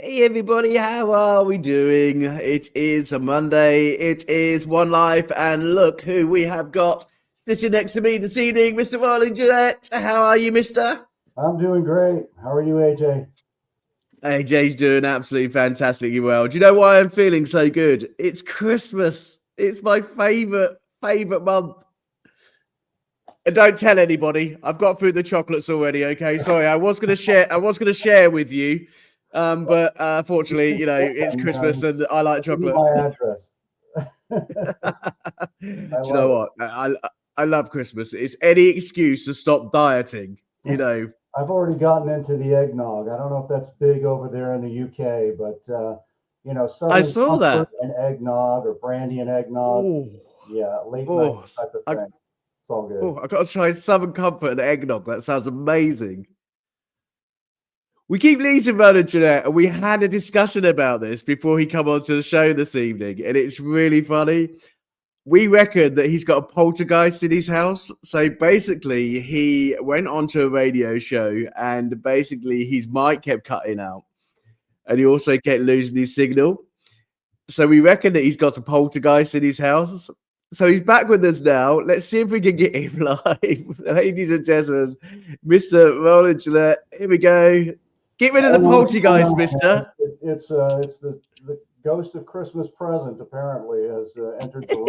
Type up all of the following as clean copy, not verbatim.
Hey everybody, how are we doing? It is a Monday, it is One Life, and look who we have got sitting next to me this evening, Mr. Rollin Jewett. How are you, mister? I'm doing great. How are you, AJ? AJ's doing absolutely fantastically well. Do you know why I'm feeling so good? It's Christmas. It's my favorite month. And don't tell anybody. I've got through the chocolates already, okay? Sorry, I was gonna share with you. But fortunately, it's Christmas and I like Give you chocolate. my address. I Do you know love it. what? I love Christmas. It's any excuse to stop dieting. I've already gotten into the eggnog. I don't know if that's big over there in the UK, but I Southern saw Comfort that. and eggnog or brandy and eggnog. Oh, Yeah, late night oh, type of I, thing. It's all good. I got to try Southern Comfort and eggnog. That sounds amazing. We keep losing Ronan Jeanette, and we had a discussion about this before he come on to the show this evening, and it's really funny. We reckon that he's got a poltergeist in his house. So basically, he went onto a radio show, and basically his mic kept cutting out, and he also kept losing his signal. So we reckon that he's got a poltergeist in his house. So he's back with us now. Let's see if we can get him live. Ladies and gentlemen, Mr. Rollin Jewett, here we go. Get rid of the poltergeist, mister. It's the ghost of Christmas present apparently has entered the room.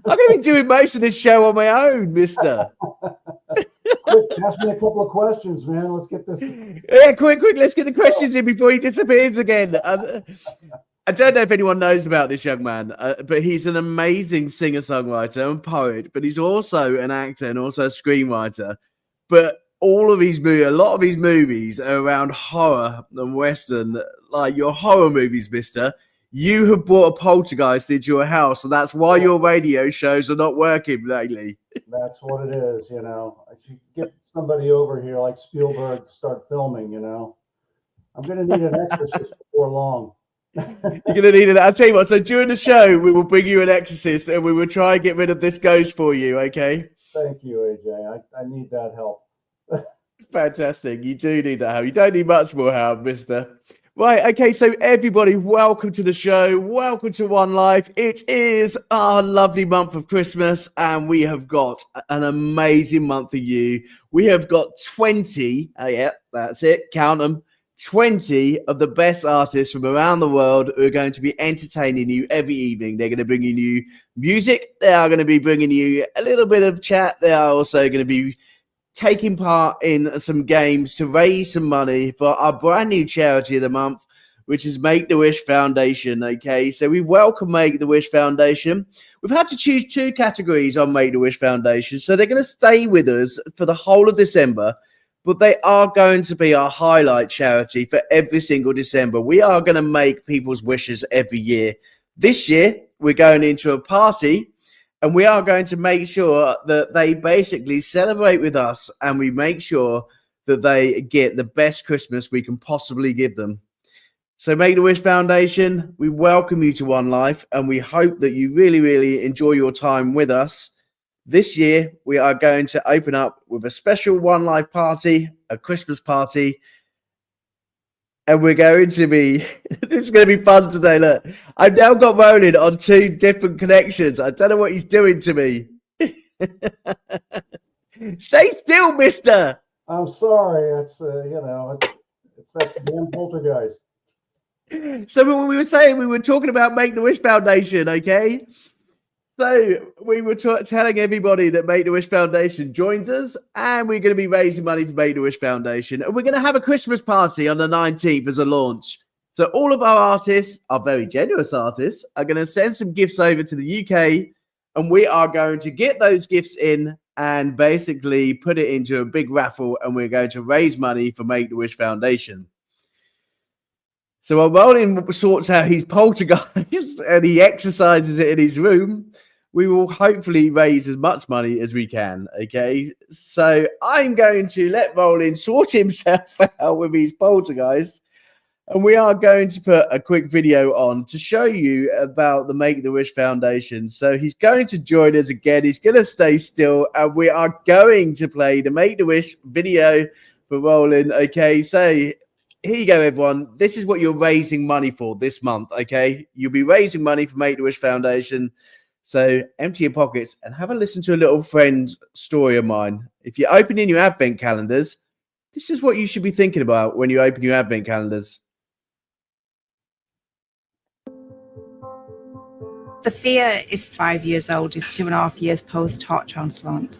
I'm going to be doing most of this show on my own, mister. Quick, ask me a couple of questions, man. Let's get this. Yeah, quick. Let's get the questions in before he disappears again. I don't know if anyone knows about this young man, but he's an amazing singer-songwriter and poet, but he's also an actor and also a screenwriter. But a lot of his movies are around horror and Western, like your horror movies, mister. You have brought a poltergeist into your house, and that's why your radio shows are not working lately. That's what it is, I should get somebody over here like Spielberg to start filming, I'm going to need an exorcist before long. You're going to need it. I'll tell you what, so during the show, we will bring you an exorcist, and we will try and get rid of this ghost for you, okay? Thank you, AJ. I need that help. Fantastic. You do need that help. You don't need much more help, mister. Right, okay, so everybody, welcome to the show. Welcome to One Life. It is our lovely month of Christmas, and we have got an amazing month for you. We have got 20, that's it, count them, 20 of the best artists from around the world who are going to be entertaining you every evening. They're going to bring you music. They are going to be bringing you a little bit of chat. They are also going to be taking part in some games to raise some money for our brand new charity of the month, which is Make-A-Wish Foundation. Okay, so we welcome Make-A-Wish Foundation. We've had to choose two categories on Make-A-Wish Foundation, so they're going to stay with us for the whole of December, but they are going to be our highlight charity for every single December. We are going to make people's wishes every year. This year, we're going into a party, and we are going to make sure that they basically celebrate with us, and we make sure that they get the best Christmas we can possibly give them. So Make-A-Wish Foundation, we welcome you to One Life, and we hope that you really, really enjoy your time with us. This year, we are going to open up with a special One Life party, a Christmas party, and we're going to be, it's going to be fun today. Look, I've now got Rollin on two different connections. I don't know what he's doing to me. Stay still, mister. I'm sorry. It's that damn poltergeist. So when we were saying, we were talking about Make-A-Wish Foundation, okay? So we were telling everybody that Make-A-Wish Foundation joins us, and we're going to be raising money for Make-A-Wish Foundation, and we're going to have a Christmas party on the 19th as a launch. So all of our artists, our very generous artists, are going to send some gifts over to the UK, and we are going to get those gifts in and basically put it into a big raffle, and we're going to raise money for Make-A-Wish Foundation. So while Rollin sorts out his poltergeist and he exercises it in his room, we will hopefully raise as much money as we can, okay? So I'm going to let Rollin sort himself out with his poltergeist, and we are going to put a quick video on to show you about the Make-A-Wish Foundation. So he's going to join us again. He's going to stay still, and we are going to play the Make-A-Wish video for Rollin, okay? So here you go, everyone. This is what you're raising money for this month, okay? You'll be raising money for Make-A-Wish Foundation. So empty your pockets and have a listen to a little friend's story of mine. If you're opening your advent calendars, this is what you should be thinking about when you open your advent calendars. Sophia is 5 years old, is 2.5 years post-heart transplant.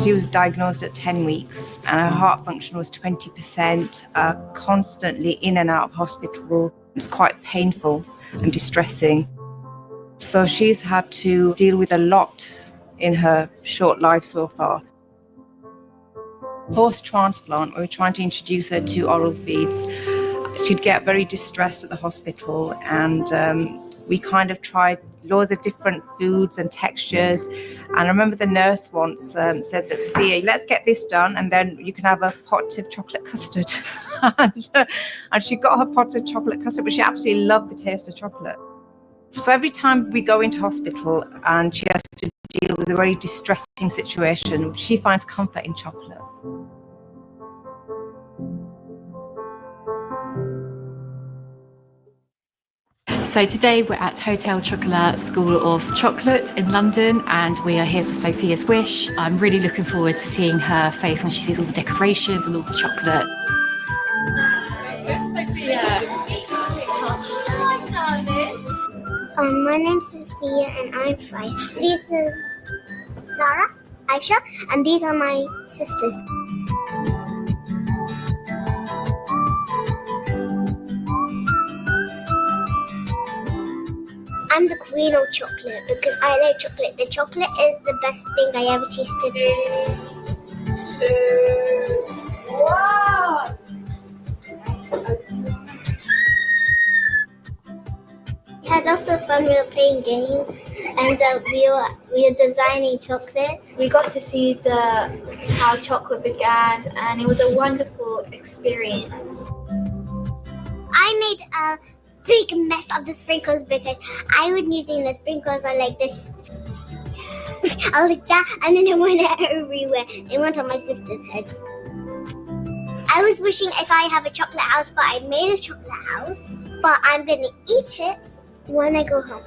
She was diagnosed at 10 weeks and her heart function was 20%, constantly in and out of hospital. It's quite painful and distressing. So she's had to deal with a lot in her short life so far. Post-transplant, we were trying to introduce her to oral feeds. She'd get very distressed at the hospital, and we kind of tried loads of different foods and textures. And I remember the nurse once said that, Sophia, let's get this done and then you can have a pot of chocolate custard. and she got her pot of chocolate custard, but she absolutely loved the taste of chocolate. So every time we go into hospital and she has to deal with a very distressing situation, she finds comfort in chocolate. So today we're at Hotel Chocolat School of Chocolate in London, and we are here for Sophia's wish. I'm really looking forward to seeing her face when she sees all the decorations and all the chocolate. Sophia. Hi, darling. My name's Sophia and I'm 5. This is Zara, Aisha, and these are my sisters. I'm the queen of chocolate because I love chocolate. The chocolate is the best thing I ever tasted. 3, 2, 1. We had lots of fun. We were playing games, and we were designing chocolate. We got to see how chocolate began, and it was a wonderful experience. I made a big mess of the sprinkles because I was using the sprinkles on like this. I was like that, and then it went everywhere. It went on my sister's heads. I was wishing if I have a chocolate house, but I made a chocolate house. But I'm gonna eat it when I go home.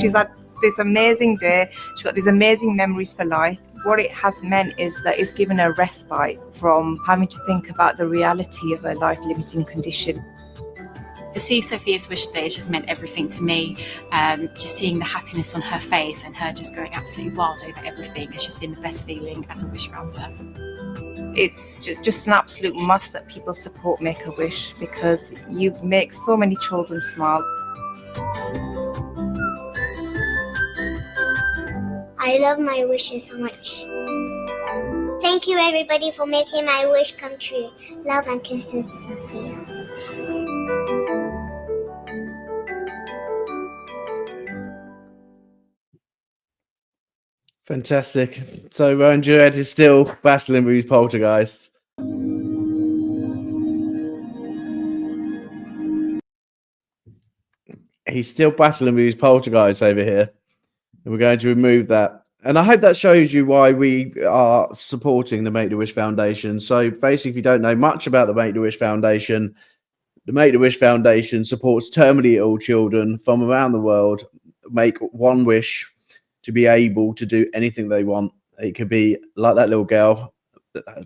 She's had this amazing day. She's got these amazing memories for life. What it has meant is that it's given her respite from having to think about the reality of her life-limiting condition. To see Sophia's wish today has just meant everything to me. Just seeing the happiness on her face and her just going absolutely wild over everything has just been the best feeling as a wish granter. It's just an absolute must that people support Make-A-Wish because you make so many children smile. I love my wishes so much. Thank you everybody for making my wish come true. Love and kisses, Sophia. Fantastic. So Rollin Jewett is still battling with his poltergeist. He's still battling with his poltergeist over here. And we're going to remove that. And I hope that shows you why we are supporting the Make-A-Wish Foundation. So basically, if you don't know much about the Make-A-Wish Foundation supports terminally ill children from around the world, make one wish to be able to do anything they want. It could be like that little girl,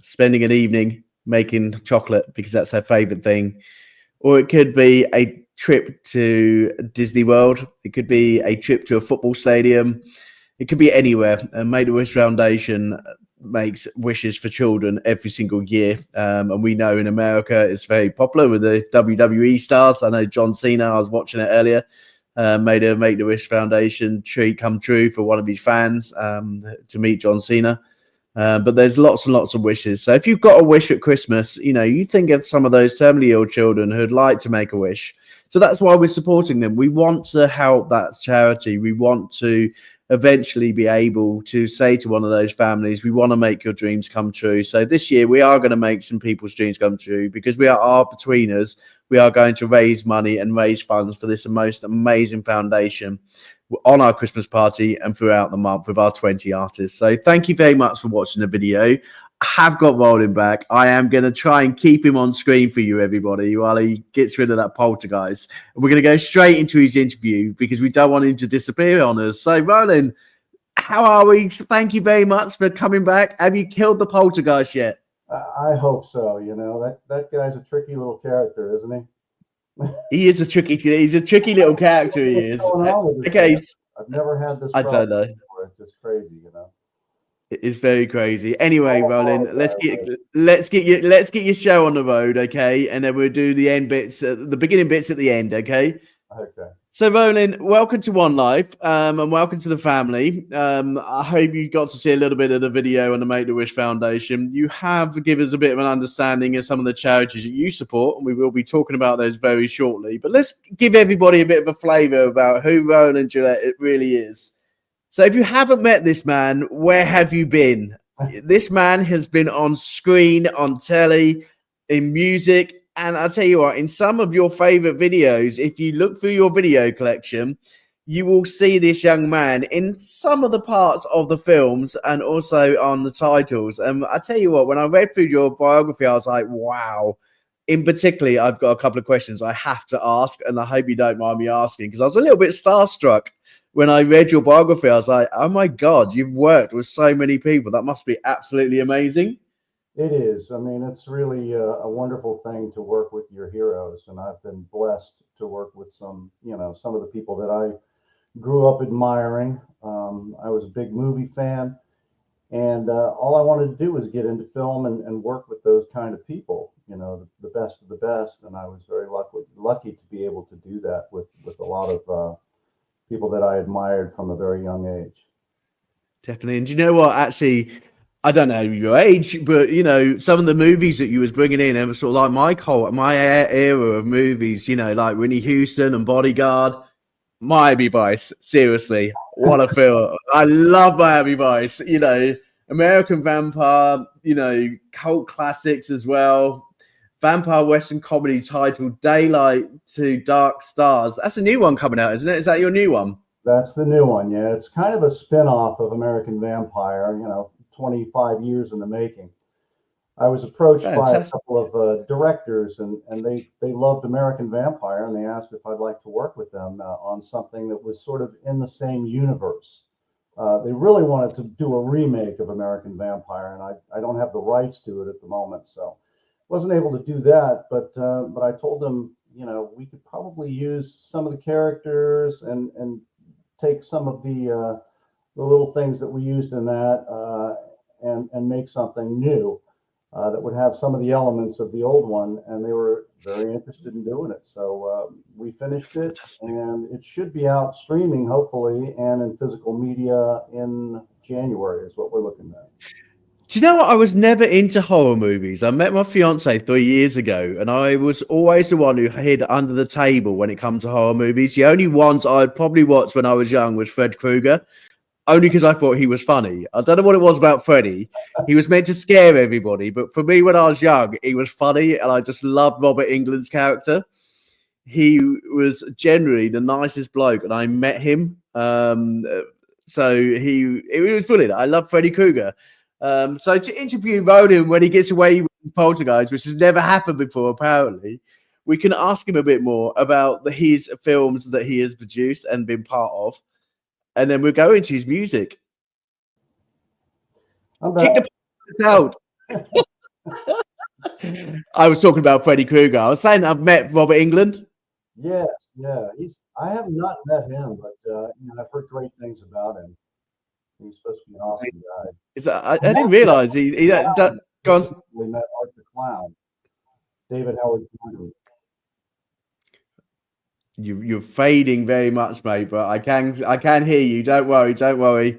spending an evening making chocolate because that's her favorite thing. Or it could be a trip to Disney World. It could be a trip to a football stadium. It could be anywhere. And Make-A-Wish Foundation makes wishes for children every single year. And we know in America it's very popular with the WWE stars. I know John Cena, I was watching it earlier, made a Make-A-Wish Foundation treat come true for one of his fans to meet John Cena. But there's lots and lots of wishes. So if you've got a wish at Christmas, you know, you think of some of those terminally ill children who'd like to make a wish. So that's why we're supporting them. We want to help that charity. We want to eventually be able to say to one of those families, we want to make your dreams come true. So this year we are going to make some people's dreams come true because we are betweeners. We are going to raise money and raise funds for this most amazing foundation on our Christmas party and throughout the month with our 20 artists. So thank you very much for watching the video. have got Rollin back. I am going to try and keep him on screen for you, everybody, while he gets rid of that poltergeist. And we're going to go straight into his interview because we don't want him to disappear on us. So, Rollin, how are we? Thank you very much for coming back. Have you killed the poltergeist yet? I hope so. You know, that guy's a tricky little character, isn't he? He's a tricky little character. He is. Okay. I've never had this. I don't know. Before. It's just crazy, you know. It's very crazy. Anyway, Rollin, let's get your show on the road, okay? And then we'll do the end bits, the beginning bits at the end, okay? Okay. So, Rollin, welcome to One Life, and welcome to the family. I hope you got to see a little bit of the video on the Make-A-Wish Foundation. You have given us a bit of an understanding of some of the charities that you support, and we will be talking about those very shortly. But let's give everybody a bit of a flavour about who Rollin Jewett really is. So if you haven't met this man, where have you been? This man has been on screen, on telly, in music. And I'll tell you what, in some of your favorite videos, if you look through your video collection, you will see this young man in some of the parts of the films and also on the titles. And I tell you what, when I read through your biography, I was like, wow. In particular, I've got a couple of questions I have to ask, and I hope you don't mind me asking, because I was a little bit starstruck when I read your biography. I was like, oh my God, you've worked with so many people. That must be absolutely amazing. It is. I mean, it's really a wonderful thing to work with your heroes. And I've been blessed to work with some of the people that I grew up admiring. I was a big movie fan. And all I wanted to do was get into film and work with those kind of people, you know, the best of the best. And I was very lucky to be able to do that with a lot of people that I admired from a very young age. Definitely. And do you know what? Actually, I don't know your age, but, you know, some of the movies that you was bringing in, and sort of like my era of movies, you know, like Whitney Houston and Bodyguard, Miami Vice, seriously, what a film. I love Miami Vice, you know, American Vampire, you know, cult classics as well. Vampire Western comedy titled Daylight to Dark Stars. That's a new one coming out, isn't it? Is that your new one? That's the new one, yeah. It's kind of a spin-off of American Vampire, you know, 25 years in the making. I was approached by a couple of directors, and they loved American Vampire, and they asked if I'd like to work with them on something that was sort of in the same universe. They really wanted to do a remake of American Vampire, and I don't have the rights to it at the moment, so wasn't able to do that. But I told them, you know, we could probably use some of the characters and take some of the little things that we used in that and make something new. That would have some of the elements of the old one, and they were very interested in doing it. So we finished it, and it should be out streaming, hopefully, and in physical media in January is what we're looking at. Do you know what? I was never into horror movies. I met my fiance 3 years ago, and I was always the one who hid under the table when it comes to horror movies. The only ones I'd probably watched when I was young was Fred Krueger. Only because I thought he was funny. I don't know what it was about Freddy. He was meant to scare everybody, but for me, when I was young, he was funny, and I just loved Robert Englund's character. He was generally the nicest bloke, and I met him. So it was brilliant. I love Freddy Krueger. So to interview Rollin when he gets away with Poltergeist, which has never happened before, apparently, we can ask him a bit more about his films that he has produced and been part of. And then we'll go into his music. Kick the out. I was talking about Freddy Krueger. I was saying I've met Robert Englund. Yes, yeah. I have not met him, but I've heard great things about him. He's supposed to be an awesome guy. I didn't realize he we met Art the Clown, David Howard Jr. You're fading very much, mate, but I can hear you. Don't worry.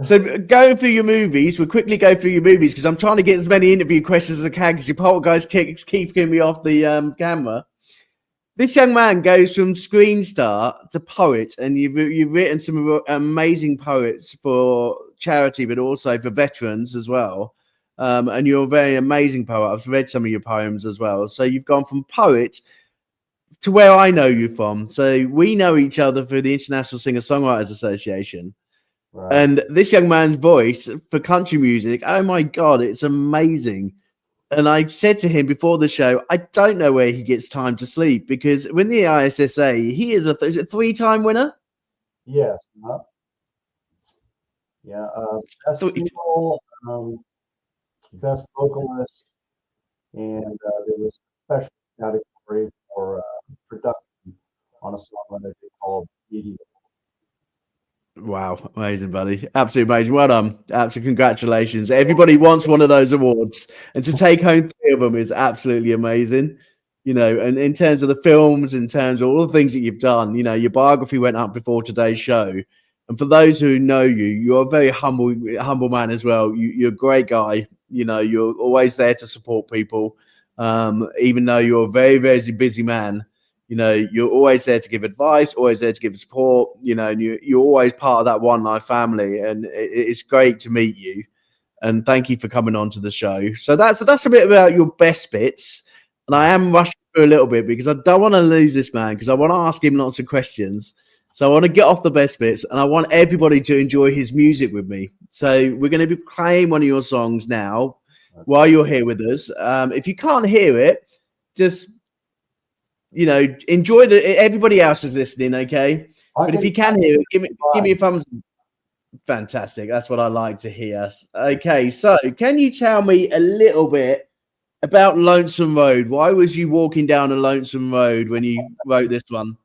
So going through your movies, we'll quickly go through your movies because I'm trying to get as many interview questions as I can because your poltergeist keeps getting me off the camera. This young man goes from screen star to poet, and you've written some amazing poets for charity, but also for veterans as well. And you're a very amazing poet. I've read some of your poems as well. So you've gone from poet to where I know you from. So we know each other through the International Singer-Songwriters Association. Right. And this young man's voice for country music, oh my God, it's amazing. And I said to him before the show, I don't know where he gets time to sleep, because when the ISSA, he is a three-time winner. Yes. Yeah. Best single, best vocalist, and there was a special category for production on a song that they called Media. Wow, amazing, buddy. Absolutely amazing. Well done. Absolutely congratulations. Everybody wants one of those awards, and to take home 3 of them is absolutely amazing. You know, and in terms of the films, in terms of all the things that you've done, you know, your biography went up before today's show. And for those who know you, you're a very humble man as well. You're a great guy. You know, you're always there to support people. Even though you're a very, very busy man, you know, you're always there to give advice, always there to give support, you know, and you're always part of that One Life family. And it's great to meet you. And thank you for coming on to the show. So that's a bit about your best bits. And I am rushing through a little bit because I don't want to lose this man, because I want to ask him lots of questions. So I want to get off the best bits, and I want everybody to enjoy his music with me. So we're going to be playing one of your songs now while you're here with us. If you can't hear it, just, you know, enjoy everybody else is listening, okay? But if you can hear it, give me a thumbs up. Fantastic. That's what I like to hear. Okay, so can you tell me a little bit about Lonesome Road? Why was you walking down a lonesome road when you wrote this one?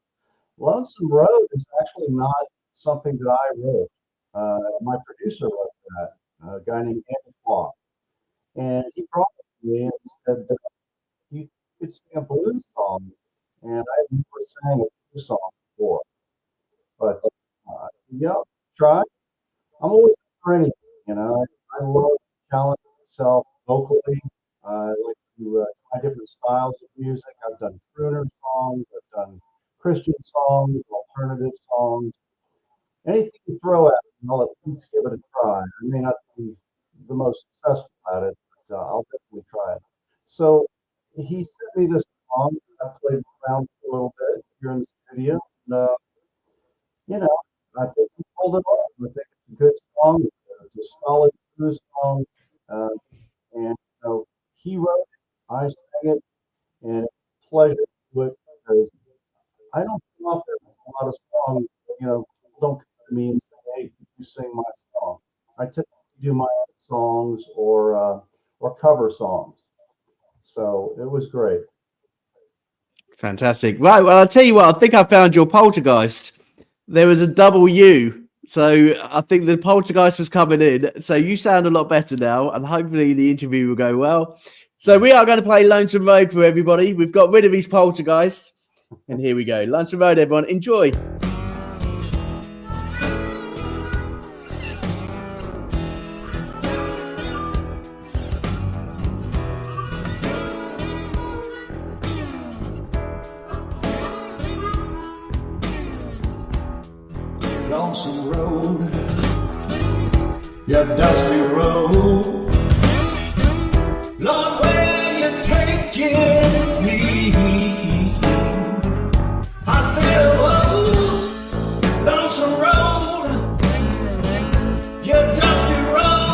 Lonesome Road is actually not something that I wrote. My producer wrote that, a guy named Andy Clark. And he brought it to me and said, you could sing a blues song. And I had never sang a blues song before. But, yeah, try. I'm always up for anything, you know. I love challenging myself vocally. I like to try different styles of music. I've done crooner songs. I've done Christian songs, alternative songs. Anything you throw at me, I'll at least give it a try. I may not be the most successful at it, but I'll definitely try it. So he sent me this song. I played around for a little bit here in the studio. And, you know, I think we pulled it off. I think it's a good song. It's a solid blues song. And, you know, he wrote it, I sang it, and it's a pleasure to do it, because I don't come off there with a lot of songs. You know, people don't come to me and say, hey, you sing my song. I typically do my own songs or cover songs. So it was great. Fantastic. Right, well, I'll tell you what, I think I found your poltergeist. There was a double U. So I think the poltergeist was coming in. So you sound a lot better now, and hopefully the interview will go well. So we are going to play Lonesome Road for everybody. We've got rid of his poltergeist. And here we go. Lonesome Road, everyone. Enjoy. Lonesome road, your dusty road. Lord, where you taking me? I said, oh, lonesome road, your dusty road.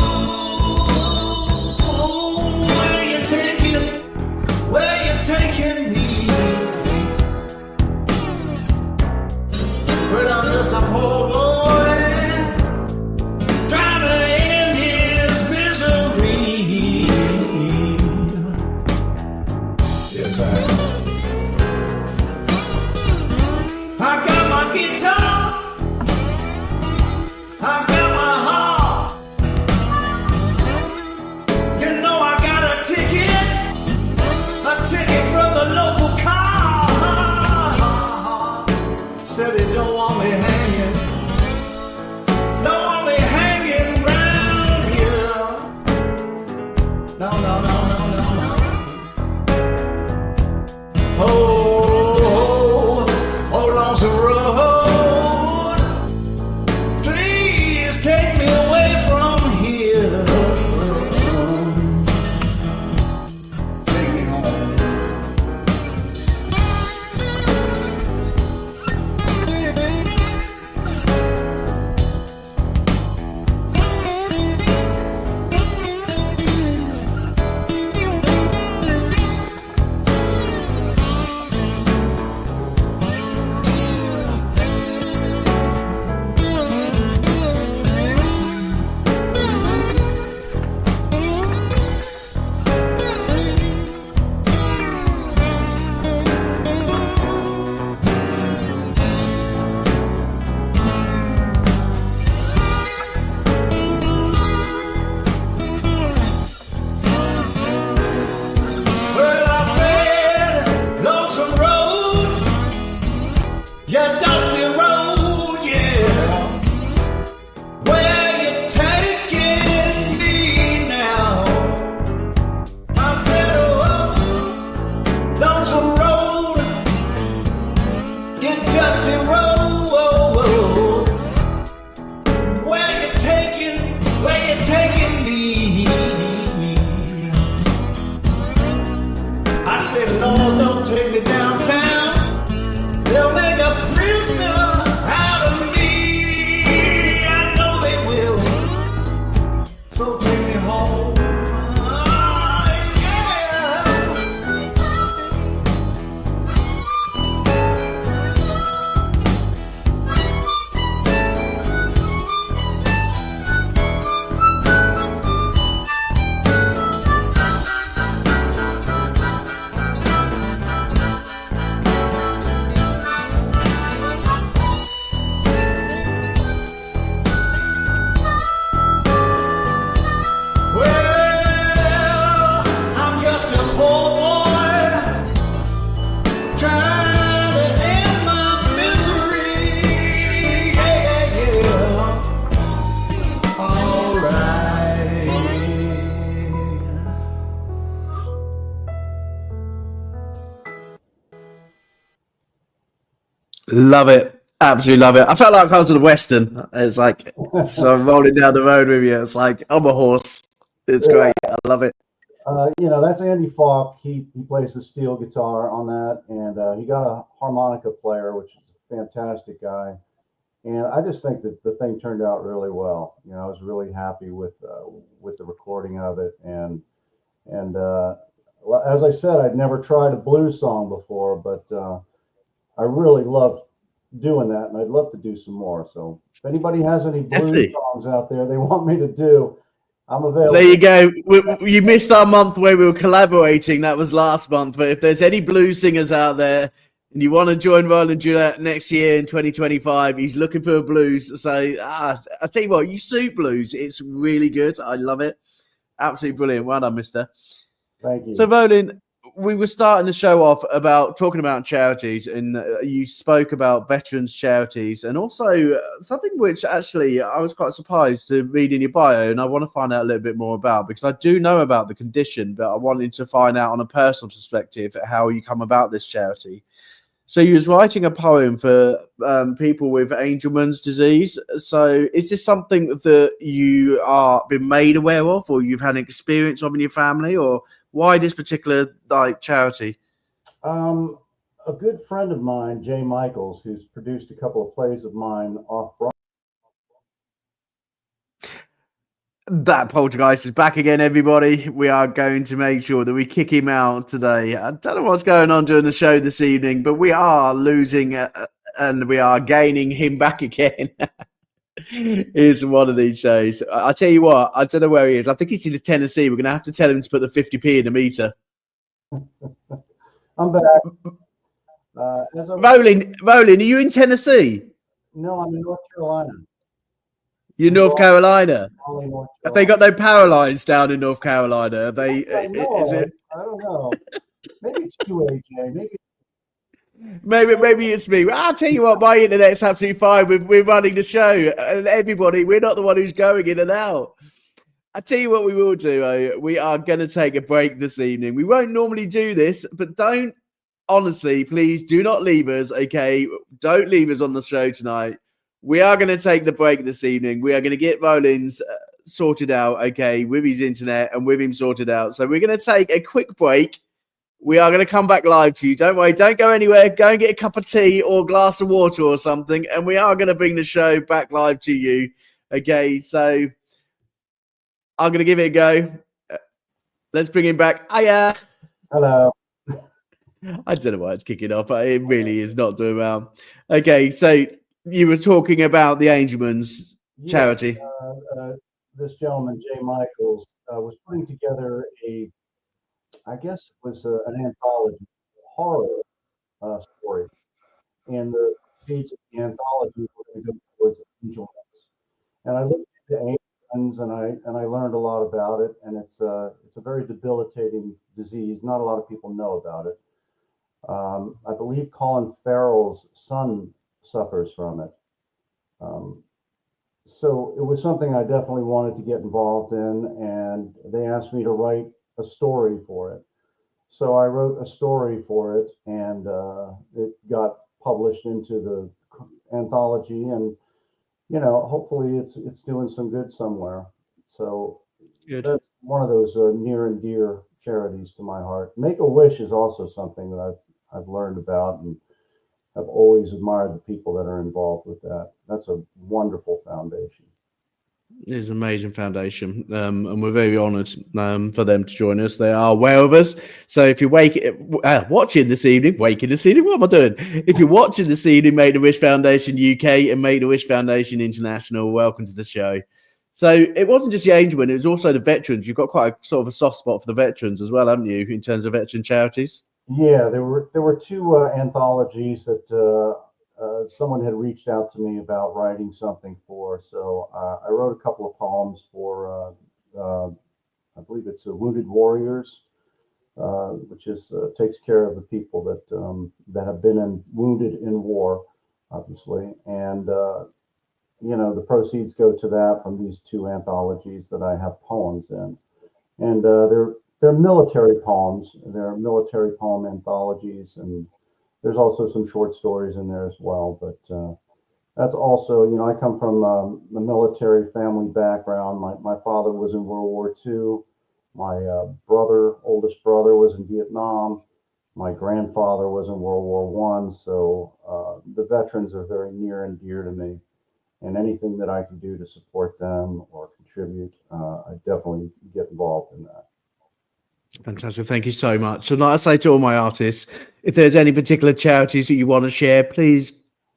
Where you taking me? But I'm just a poor boy, trying to end his misery. Yes, I got my guitar, I got my heart. You know I got a ticket from the local car. Said they don't want me hanging, don't want me hanging round here. No, no, no, no, no, no. Oh, lonesome road, please take me away from here. Take me home. me downtown. They'll make a prisoner out of me. I know they will. So take me home. Love it. Absolutely love it. I felt like I was in a Western. It's like, so I'm rolling down the road with you. It's like, I'm a horse. It's great. I love it. That's Andy Falk. He plays the steel guitar on that, and he got a harmonica player, which is a fantastic guy. And I just think that the thing turned out really well. I was really happy with the recording of it, and as I said, I'd never tried a blues song before, but I really loved doing that, and I'd love to do some more. So if anybody has any blues songs out there they want me to do, I'm available. There you go. You missed our month where we were collaborating. That was last month. But if there's any blues singers out there and you want to join Rollin Jewett next year in 2025, he's looking for a blues. So I tell you what, you suit blues. It's really good. I love it. Absolutely brilliant. Well done, mister. Thank you. So, Rollin, we were starting the show off about talking about charities, and you spoke about veterans charities, and also something which actually I was quite surprised to read in your bio, and I want to find out a little bit more about, because I do know about the condition, but I wanted to find out on a personal perspective how you come about this charity. So you was writing a poem for people with Angelman's disease. So is this something that you are been made aware of, or you've had an experience of in your family, or why this particular charity? A good friend of mine, Jay Michaels, who's produced a couple of plays of mine off Broadway. That poltergeist is back again, everybody. We are going to make sure that we kick him out today. I don't know what's going on during the show this evening, but we are losing and we are gaining him back again. It's one of these shows. I tell you what, I don't know where he is. I think he's in Tennessee. We're going to have to tell him to put the 50p in the meter. I'm back. Rollin, are you in Tennessee? No, I'm in North Carolina. You're in North Carolina? North Carolina. Have they got no power lines down in North Carolina? Have they? I don't know. Maybe it's you, AJ. Maybe it's me. I'll tell you what, my internet's absolutely fine. We're running the show, and everybody, we're not the one who's going in and out. I tell you what we will do. We are going to take a break this evening. We won't normally do this, but honestly, please do not leave us, okay? Don't leave us on the show tonight. We are going to take the break this evening. We are going to get Rollin's sorted out, okay, with his internet and with him sorted out. So we're going to take a quick break. We are going to come back live to you. Don't worry. Don't go anywhere. Go and get a cup of tea or a glass of water or something. And we are going to bring the show back live to you. Okay, so I'm going to give it a go. Let's bring him back. Hiya. Hello. I don't know why it's kicking off, but it really is not doing well. Okay, so you were talking about the Angelman's charity. This gentleman, Jay Michaels, was putting together I guess it was an anthology, horror story. And the seeds of the anthology were going to go towards Angelman's. And I looked into Angelman's, and I learned a lot about it. And it's a very debilitating disease. Not a lot of people know about it. I believe Colin Farrell's son suffers from it. So it was something I definitely wanted to get involved in, and they asked me to write a story for it. So I wrote a story for it, and it got published into the anthology, and hopefully it's doing some good somewhere. So that's one of those near and dear charities to my heart. Make-A-Wish is also something that I've learned about, and I've always admired the people that are involved with that. That's a wonderful foundation. It's an amazing foundation, and we're very honoured for them to join us. They are aware of us. So if you're watching this evening, what am I doing? If you're watching this evening, Make-A-Wish Foundation UK and Make-A-Wish Foundation International, welcome to the show. So it wasn't just the Angelman, it was also the veterans. You've got quite a sort of a soft spot for the veterans as well, haven't you, in terms of veteran charities? Yeah, there were two anthologies that someone had reached out to me about writing something for. So I wrote a couple of poems for, I believe it's Wounded Warriors, which is takes care of the people that have been wounded in war, obviously. And, the proceeds go to that from these two anthologies that I have poems in. And they're military poems. They're military poem anthologies, and there's also some short stories in there as well. But that's also, I come from a military family background. My father was in World War II. My oldest brother, was in Vietnam. My grandfather was in World War I. So the veterans are very near and dear to me. And anything that I can do to support them or contribute, I definitely get involved in that. Fantastic. Thank you so much. So like I say to all my artists, if there's any particular charities that you want to share, please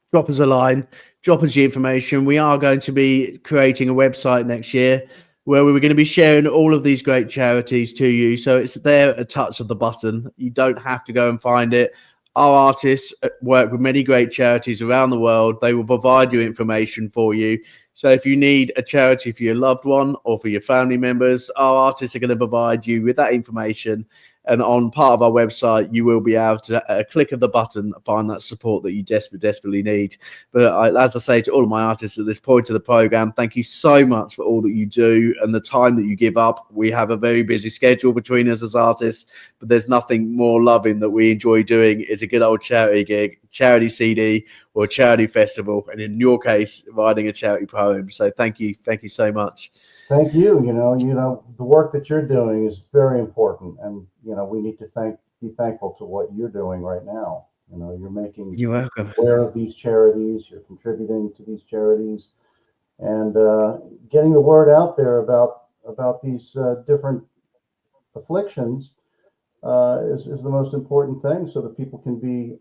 drop us a line, drop us the information. We are going to be creating a website next year where we're going to be sharing all of these great charities to you. So it's there at a touch of the button. You don't have to go and find it. Our artists work with many great charities around the world. They will provide you information for you. So if you need a charity for your loved one or for your family members, our artists are going to provide you with that information. And on part of our website, you will be able to, at a click of the button, find that support that you desperately need. But as I say to all of my artists at this point of the program, thank you so much for all that you do and the time that you give up. We have a very busy schedule between us as artists, but there's nothing more loving that we enjoy doing is a good old charity gig, charity CD, or a charity festival. And in your case, writing a charity poem. So thank you so much. Thank you. The work that you're doing is very important, and we need to be thankful to what you're doing right now. You're making You're welcome. Aware of these charities. You're contributing to these charities, and getting the word out there about these different afflictions is the most important thing, so that people can be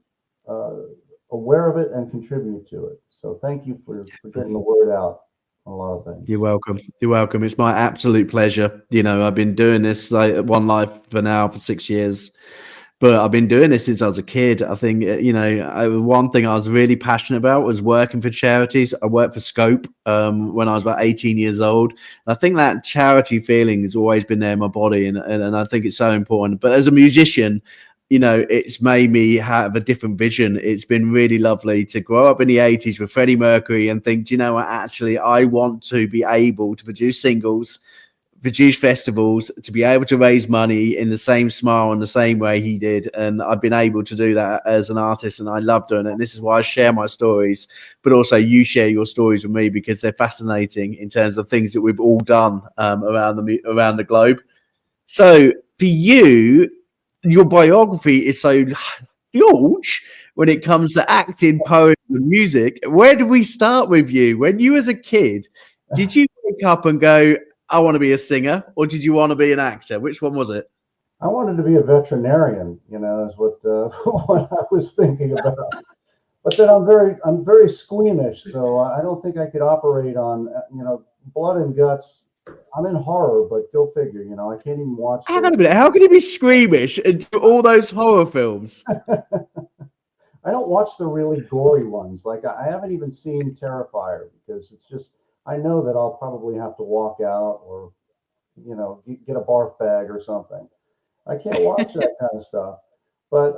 aware of it and contribute to it. So thank you for getting the word out. A lot of things. You're welcome. It's my absolute pleasure. I've been doing this One Life for 6 years, but I've been doing this since I was a kid. I think, one thing I was really passionate about was working for charities. I worked for Scope when I was about 18 years old. I think that charity feeling has always been there in my body, and I think it's so important. But as a musician, it's made me have a different vision. It's been really lovely to grow up in the 80s with Freddie Mercury and think, actually, I want to be able to produce singles, produce festivals, to be able to raise money in the same smile and the same way he did. And I've been able to do that as an artist, and I love doing it. And this is why I share my stories, but also you share your stories with me, because they're fascinating in terms of things that we've all done around the globe. So for you, your biography is so huge when it comes to acting, poetry, and music. Where do we start with you? When you was a kid, did you wake up and go, I want to be a singer, or did you want to be an actor? Which one was it? I wanted to be a veterinarian, is what I was thinking about. But then I'm very squeamish, so I don't think I could operate on, blood and guts. I'm in horror, but go figure. I can't even watch. Hang on a minute. How can you be squeamish and do all those horror films? I don't watch the really gory ones. Like I haven't even seen Terrifier, because it's just, I know that I'll probably have to walk out or, get a barf bag or something. I can't watch that kind of stuff. But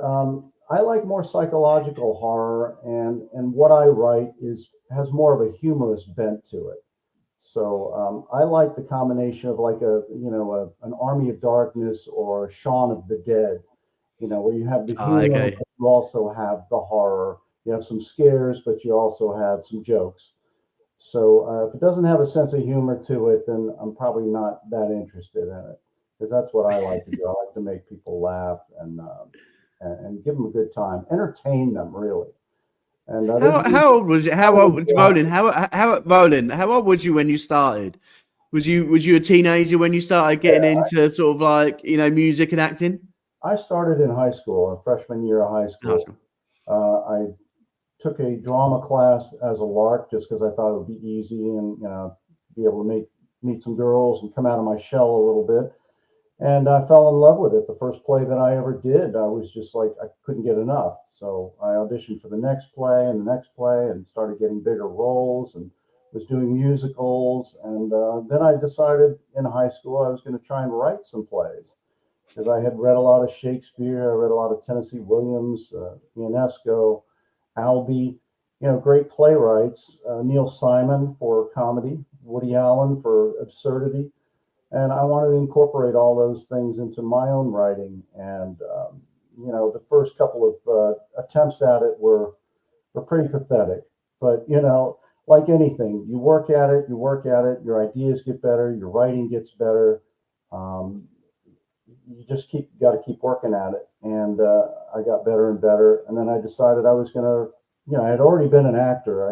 I like more psychological horror, and what I write has more of a humorous bent to it. So I like the combination of like an Army of Darkness or Shaun of the Dead, where you have the humor, okay. But you also have the horror. You have some scares, but you also have some jokes. So if it doesn't have a sense of humor to it, then I'm probably not that interested in it, because that's what I like to do. I like to make people laugh, and and give them a good time, entertain them really. And how old was it? How old was Rollin? Rollin? How old was you when you started? Was you a teenager when you started getting into sort of like, you know, music and acting? I started in high school, freshman year of high school. I took a drama class as a lark just because I thought it would be easy and, you know, be able to meet some girls and come out of my shell a little bit. And I fell in love with it. The first play that I ever did, I was just like, I couldn't get enough. So I auditioned for the next play and the next play and started getting bigger roles and was doing musicals. And then I decided in high school I was going to try and write some plays because I had read a lot of Shakespeare. I read a lot of Tennessee Williams, Ionesco, Albee, you know, great playwrights, Neil Simon for comedy, Woody Allen for absurdity. And I wanted to incorporate all those things into my own writing. And, you know, the first couple of attempts at it were pretty pathetic. But, you know, like anything, you work at it, your ideas get better, your writing gets better. You just got to keep working at it. And I got better and better. And then I decided I was going to, you know, I had already been an actor.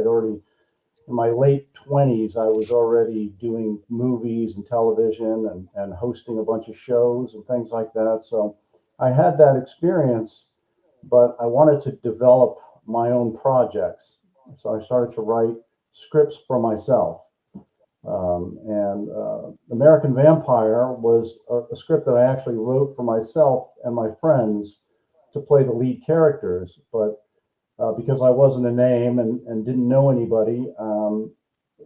In my late 20s, I was already doing movies and television and hosting a bunch of shows and things like that. So I had that experience, but I wanted to develop my own projects. So I started to write scripts for myself. American Vampire was a script that I actually wrote for myself and my friends to play the lead characters. But because I wasn't a name and didn't know anybody,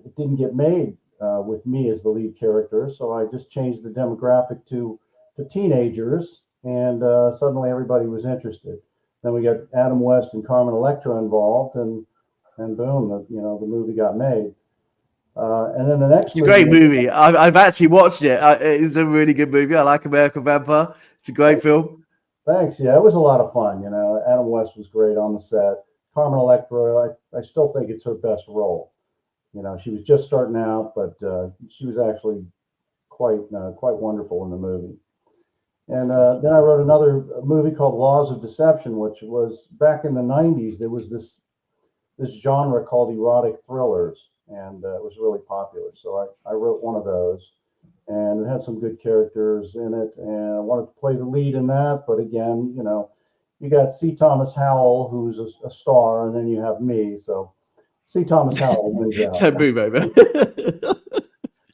it didn't get made with me as the lead character. So I just changed the demographic to teenagers, and suddenly everybody was interested. Then we got Adam West and Carmen Electra involved, and boom, the movie got made. And then the next movie, great movie. I've actually watched it. It's a really good movie. I like American Vampire. It's a great film. Thanks. Yeah, it was a lot of fun. You know, Adam West was great on the set. Carmen Electra, I still think it's her best role. You know, she was just starting out, but she was actually quite wonderful in the movie. And then I wrote another movie called Laws of Deception, which was back in the 90s. There was this genre called erotic thrillers, and it was really popular. So I wrote one of those. And it had some good characters in it, and I wanted to play the lead in that. But again, you know, you got C. Thomas Howell, who's a star, and then you have me. So C. Thomas Howell wins out.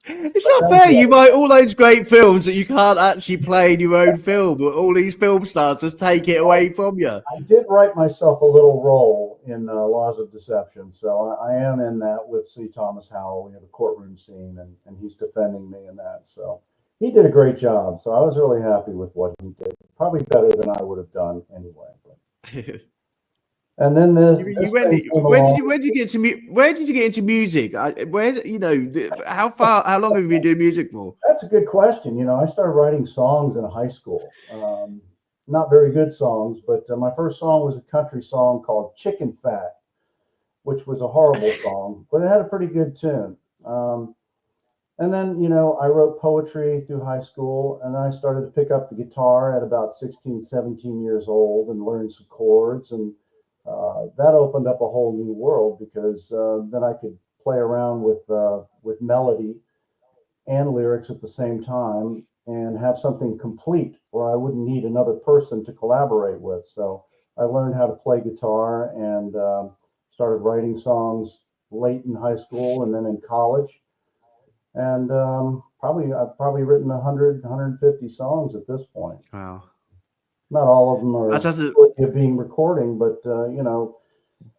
It's not fair. You write all those great films that you can't actually play in your own film, but all these film stars just take it away from you. I did write myself a little role in Laws of Deception, so I am in that with C. Thomas Howell. We have a courtroom scene, and he's defending me in that. So he did a great job. So I was really happy with what he did. Probably better than I would have done anyway. But. And then where did you get into music? How long have you been doing music for? That's a good question. You know, I started writing songs in high school. Not very good songs, but my first song was a country song called Chicken Fat, which was a horrible song, but it had a pretty good tune. And then, you know, I wrote poetry through high school, and then I started to pick up the guitar at about 16, 17 years old and learn some chords. And that opened up a whole new world because then I could play around with melody and lyrics at the same time and have something complete where I wouldn't need another person to collaborate with. So I learned how to play guitar and started writing songs late in high school and then in college. And I've probably written 100, 150 songs at this point. Wow. Not all of them are being recording, but you know,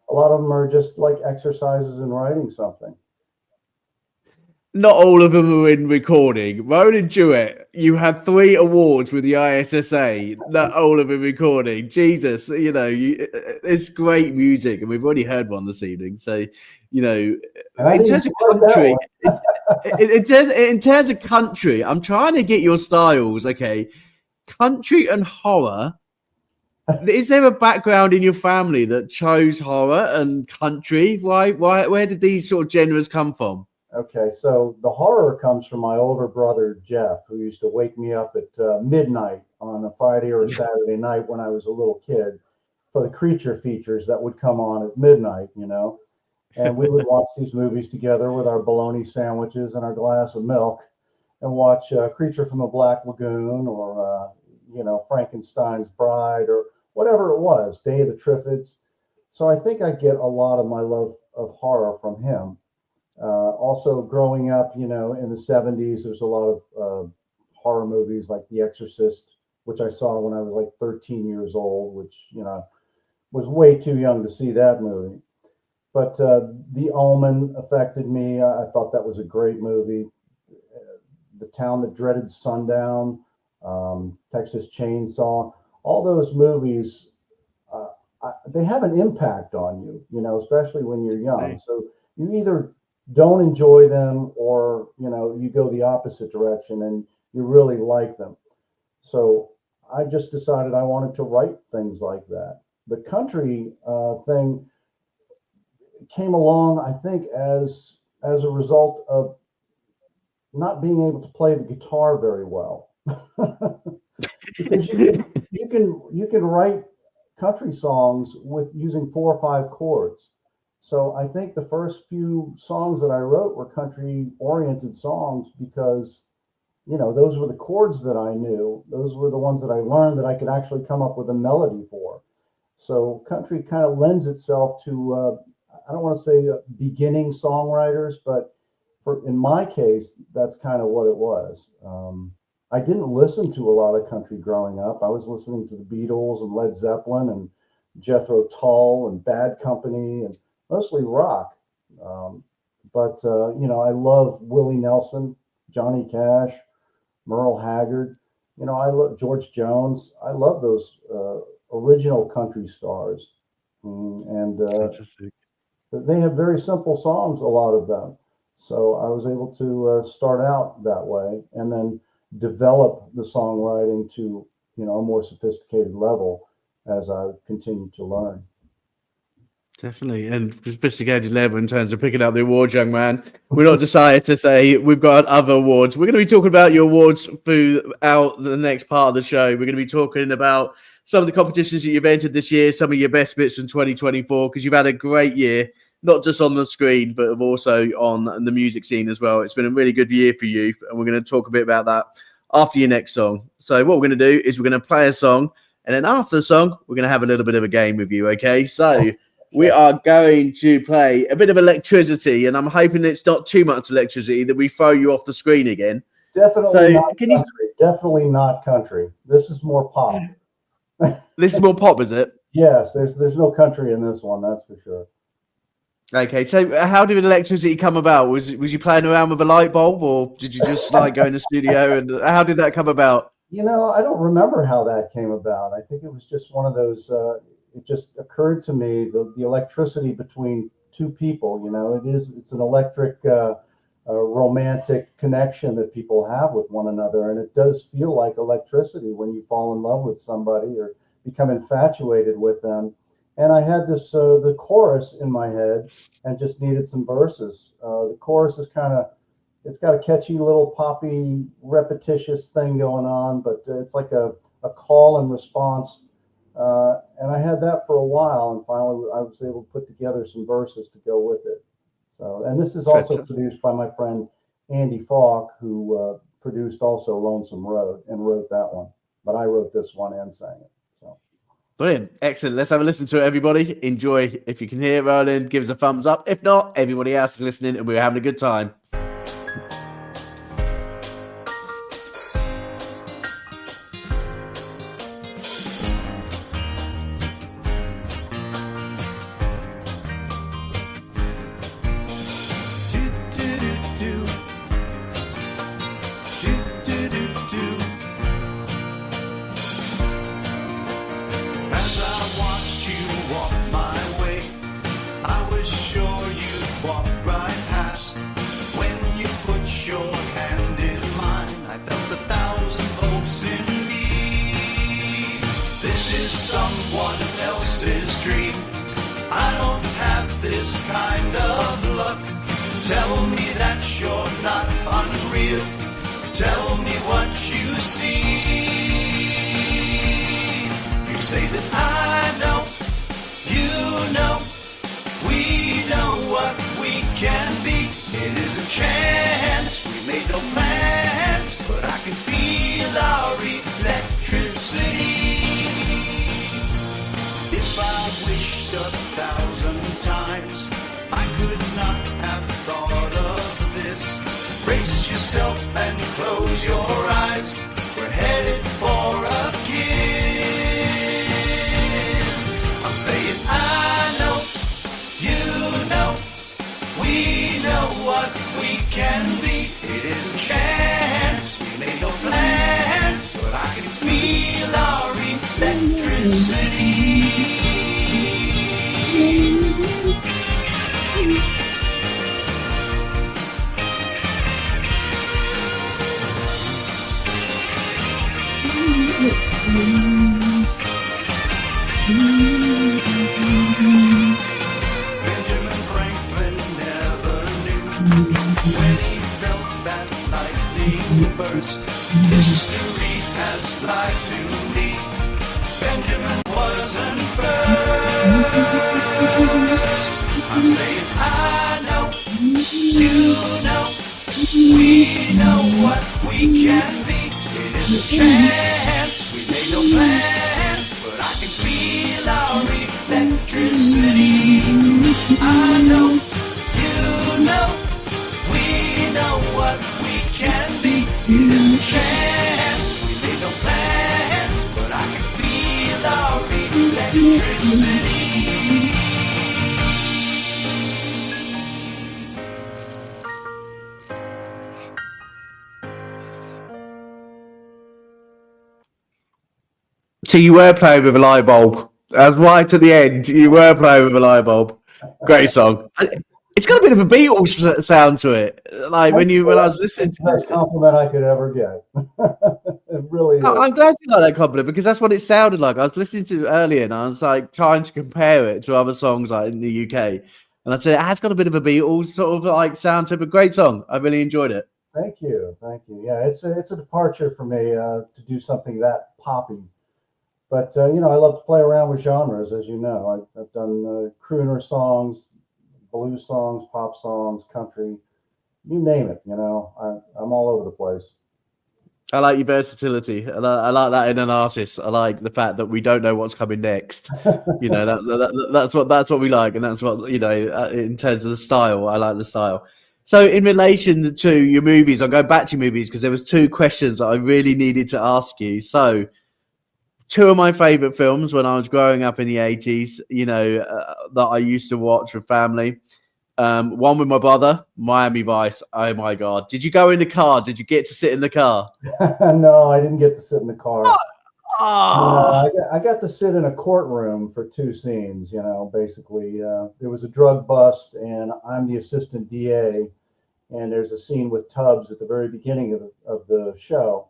a lot of them are just like exercises in writing something. Not all of them are in recording. Rollin Jewett, you had 3 awards with the ISSA. Not all of them recording. Jesus, you know, it's great music, and we've already heard one this evening. So, you know, in terms of country, in terms of country, I'm trying to get your styles. Okay, country and horror. Is there a background in your family that chose horror and country? Why? Where did these sort of genres come from? Okay, so the horror comes from my older brother, Jeff, who used to wake me up at midnight on a Friday or a Saturday night when I was a little kid for the creature features that would come on at midnight, and we would watch these movies together with our bologna sandwiches and our glass of milk and watch Creature from the Black Lagoon or, Frankenstein's Bride or whatever it was, Day of the Triffids. So I think I get a lot of my love of horror from him. Also growing up, in the 70s, there's a lot of horror movies like The Exorcist, which I saw when I was like 13 years old, which, was way too young to see that movie. But The Omen affected me. I thought that was a great movie. The Town That Dreaded Sundown, Texas Chainsaw, all those movies, they have an impact on you, especially when you're young. Right. So you either don't enjoy them or, you go the opposite direction and you really like them. So I just decided I wanted to write things like that. The country thing came along, I think, as a result of not being able to play the guitar very well. Because you can write country songs with using 4 or 5 chords. So I think the first few songs that I wrote were country oriented songs because, those were the chords that I knew. Those were the ones that I learned that I could actually come up with a melody for. So country kind of lends itself to, I don't want to say beginning songwriters, but in my case, that's kind of what it was. I didn't listen to a lot of country growing up. I was listening to the Beatles and Led Zeppelin and Jethro Tull and Bad Company and mostly rock. But I love Willie Nelson, Johnny Cash, Merle Haggard. I love George Jones. I love those original country stars. And they have very simple songs, a lot of them. So I was able to start out that way and then develop the songwriting to, a more sophisticated level as I continued to learn. Definitely. And sophisticated level in terms of picking up the awards, young man. We're not decided to say we've got other awards. We're going to be talking about your awards throughout the next part of the show. We're going to be talking about some of the competitions that you've entered this year, some of your best bits from 2024, because you've had a great year, not just on the screen, but also on the music scene as well. It's been a really good year for you, and we're going to talk a bit about that after your next song. So what we're going to do is we're going to play a song, and then after the song, we're going to have a little bit of a game with you, okay? So we are going to play a bit of electricity, and I'm hoping it's not too much electricity that we throw you off the screen again. Definitely not country. Definitely not country. This is more pop. This is more pop, is it? Yes, there's no country in this one, that's for sure. Okay, so how did electricity come about? Was you playing around with a light bulb, or did you just go in the studio? And how did that come about? I don't remember how that came about. I think it was just one of those. It just occurred to me the electricity between two people. It's an electric, romantic connection that people have with one another, and it does feel like electricity when you fall in love with somebody or become infatuated with them. And I had this the chorus in my head and just needed some verses. The chorus is it's got a catchy little poppy, repetitious thing going on, but it's like a call and response. And I had that for a while, and finally I was able to put together some verses to go with it. So, and this is also produced by my friend Andy Falk, who produced also Lonesome Road and wrote that one. But I wrote this one and sang it. Brilliant. Excellent. Let's have a listen to it, everybody. Enjoy. If you can hear it, Rollin, give us a thumbs up. If not, everybody else is listening and we're having a good time. Tell me that you're not unreal. Tell me what you see. say that I know, you know, we know what we can be. It is a chance, we made no plans, but I can feel our electricity. If I wished 1,000 times, I could not have thought of this. Brace yourself and close your eyes, we're headed for a kiss. I'm saying I know, you know, we know what we can be. It is a chance, we made no plans, but I can feel our electricity. Benjamin Franklin never knew when he felt that lightning burst. History has lied to me. Benjamin wasn't first. I'm saying I know, you know, we know what we can be. It is a chance, we made no plans, but I can feel our electricity. I know, you know, we know what we can be. It is a chance, we made no plans, but I can feel our electricity. So you were playing with a light bulb. Right at the end, you were playing with a light bulb. Great song. It's got a bit of a Beatles sound to it. Like when I was listening It's the best compliment I could ever get. It really is. I'm glad you like that compliment because that's what it sounded like. I was listening to it earlier and I was like trying to compare it to other songs like in the UK. And I'd say it has got a bit of a Beatles sort of like sound to it, but great song. I really enjoyed it. Thank you. Yeah, it's a departure for me to do something that poppy. But, I love to play around with genres, as you know. I've done crooner songs, blues songs, pop songs, country, you name it, I'm all over the place. I like your versatility. I like that in an artist. I like the fact that we don't know what's coming next. That's what we like. And that's what, in terms of the style, I like the style. So in relation to your movies, I'll go back to your movies because there was two questions that I really needed to ask you. So, two of my favorite films when I was growing up in the 80s, that I used to watch with family. One with my brother, Miami Vice. Oh my God. Did you go in the car? Did you get to sit in the car? No, I didn't get to sit in the car. Oh. I got to sit in a courtroom for two scenes, basically. There was a drug bust and I'm the assistant DA. And there's a scene with Tubbs at the very beginning of the show.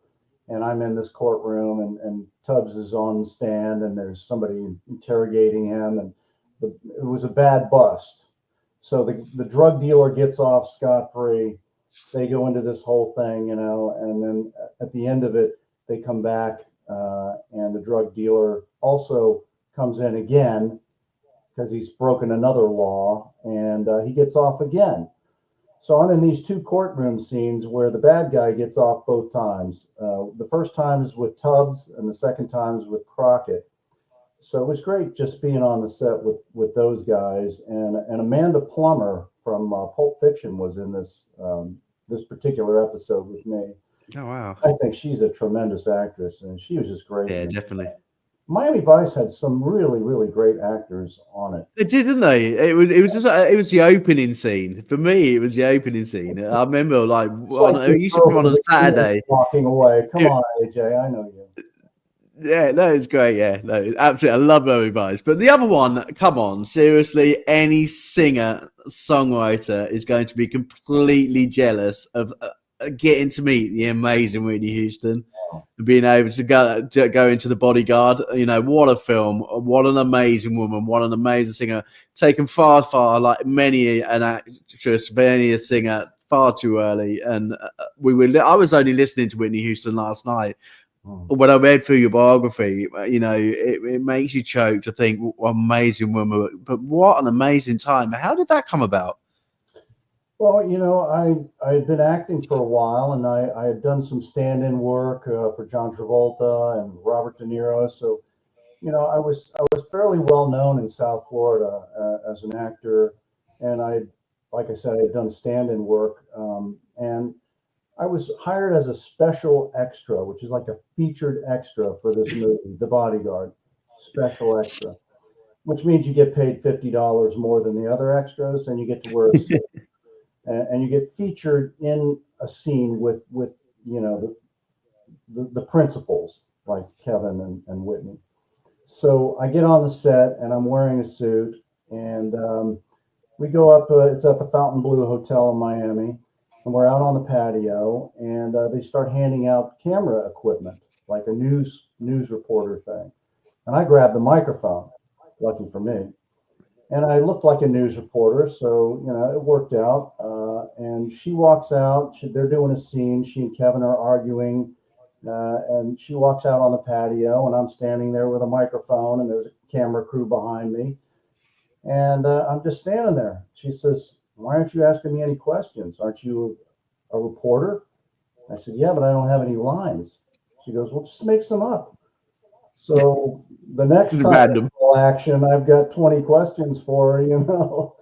And I'm in this courtroom and Tubbs is on the stand and there's somebody interrogating him. And it was a bad bust. So the drug dealer gets off scot-free. They go into this whole thing, and then at the end of it, they come back and the drug dealer also comes in again because he's broken another law and he gets off again. So I'm in these two courtroom scenes where the bad guy gets off both times. The first time is with Tubbs and the second time is with Crockett. So it was great just being on the set with those guys. And Amanda Plummer from Pulp Fiction was in this particular episode with me. Oh, wow. I think she's a tremendous actress and she was just great. Yeah, definitely. Miami Vice had some really, really great actors on it. They did, didn't they? It was the opening scene. For me, it was the opening scene. I remember it used to come on a Saturday. Walking away. Come on, AJ, I know you. Yeah, no, it's great. Yeah, no, absolutely. I love Miami Vice. But the other one, come on, seriously, any singer, songwriter is going to be completely jealous of getting to meet the amazing Whitney Houston. Being able to go into The Bodyguard, what a film, what an amazing woman, what an amazing singer, taken far, like many an actress, many a singer, far too early. And I was only listening to Whitney Houston last night, When I read through your biography, you know, it makes you choke to think what an amazing woman, but what an amazing time. How did that come about? Well, you know, I had been acting for a while, and I had done some stand-in work for John Travolta and Robert De Niro. So, you know, I was fairly well known in South Florida as an actor, and like I said, I had done stand-in work, and I was hired as a special extra, which is like a featured extra for this movie, The Bodyguard, special extra, which means you get paid $50 more than the other extras, and you get to wear a suit, and you get featured in a scene with you know the principals like Kevin and Whitney. So I get on the set, and I'm wearing a suit, and we go up. It's at the Fontainebleau Hotel in Miami. And we're out on the patio, and they start handing out camera equipment, like a news reporter thing. And I grabbed the microphone, lucky for me. And I looked like a news reporter, so, you know, it worked out. And she walks out. They're doing a scene. She and Kevin are arguing. And she walks out on the patio, and I'm standing there with a microphone, and there's a camera crew behind me. And I'm just standing there. She says, "Why aren't you asking me any questions? Aren't you a reporter?" I said, "Yeah, but I don't have any lines." She goes, "Well, just make some up." So the next time action, I've got 20 questions for her, you know.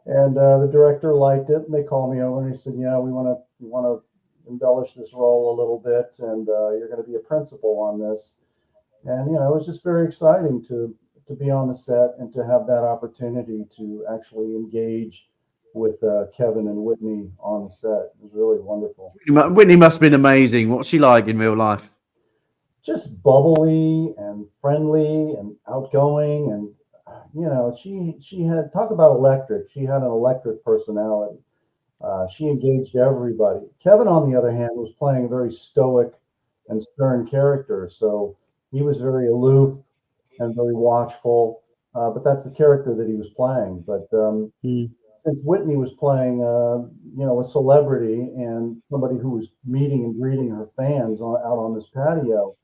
And the director liked it, and they called me over and he said, "Yeah, we want to embellish this role a little bit, and you're going to be a principal on this." And you know, it was just very exciting to be on the set and to have that opportunity to actually engage with Kevin and Whitney on the set. It was really wonderful. Whitney must have been amazing. What's she like in real life? Just bubbly and friendly and outgoing, and you know, she had, talk about electric. She had an electric personality. She engaged everybody. Kevin, on the other hand, was playing a very stoic and stern character, so he was very aloof and very watchful. But that's the character that he was playing. But since Whitney was playing, you know, a celebrity and somebody who was meeting and greeting her fans out on this patio,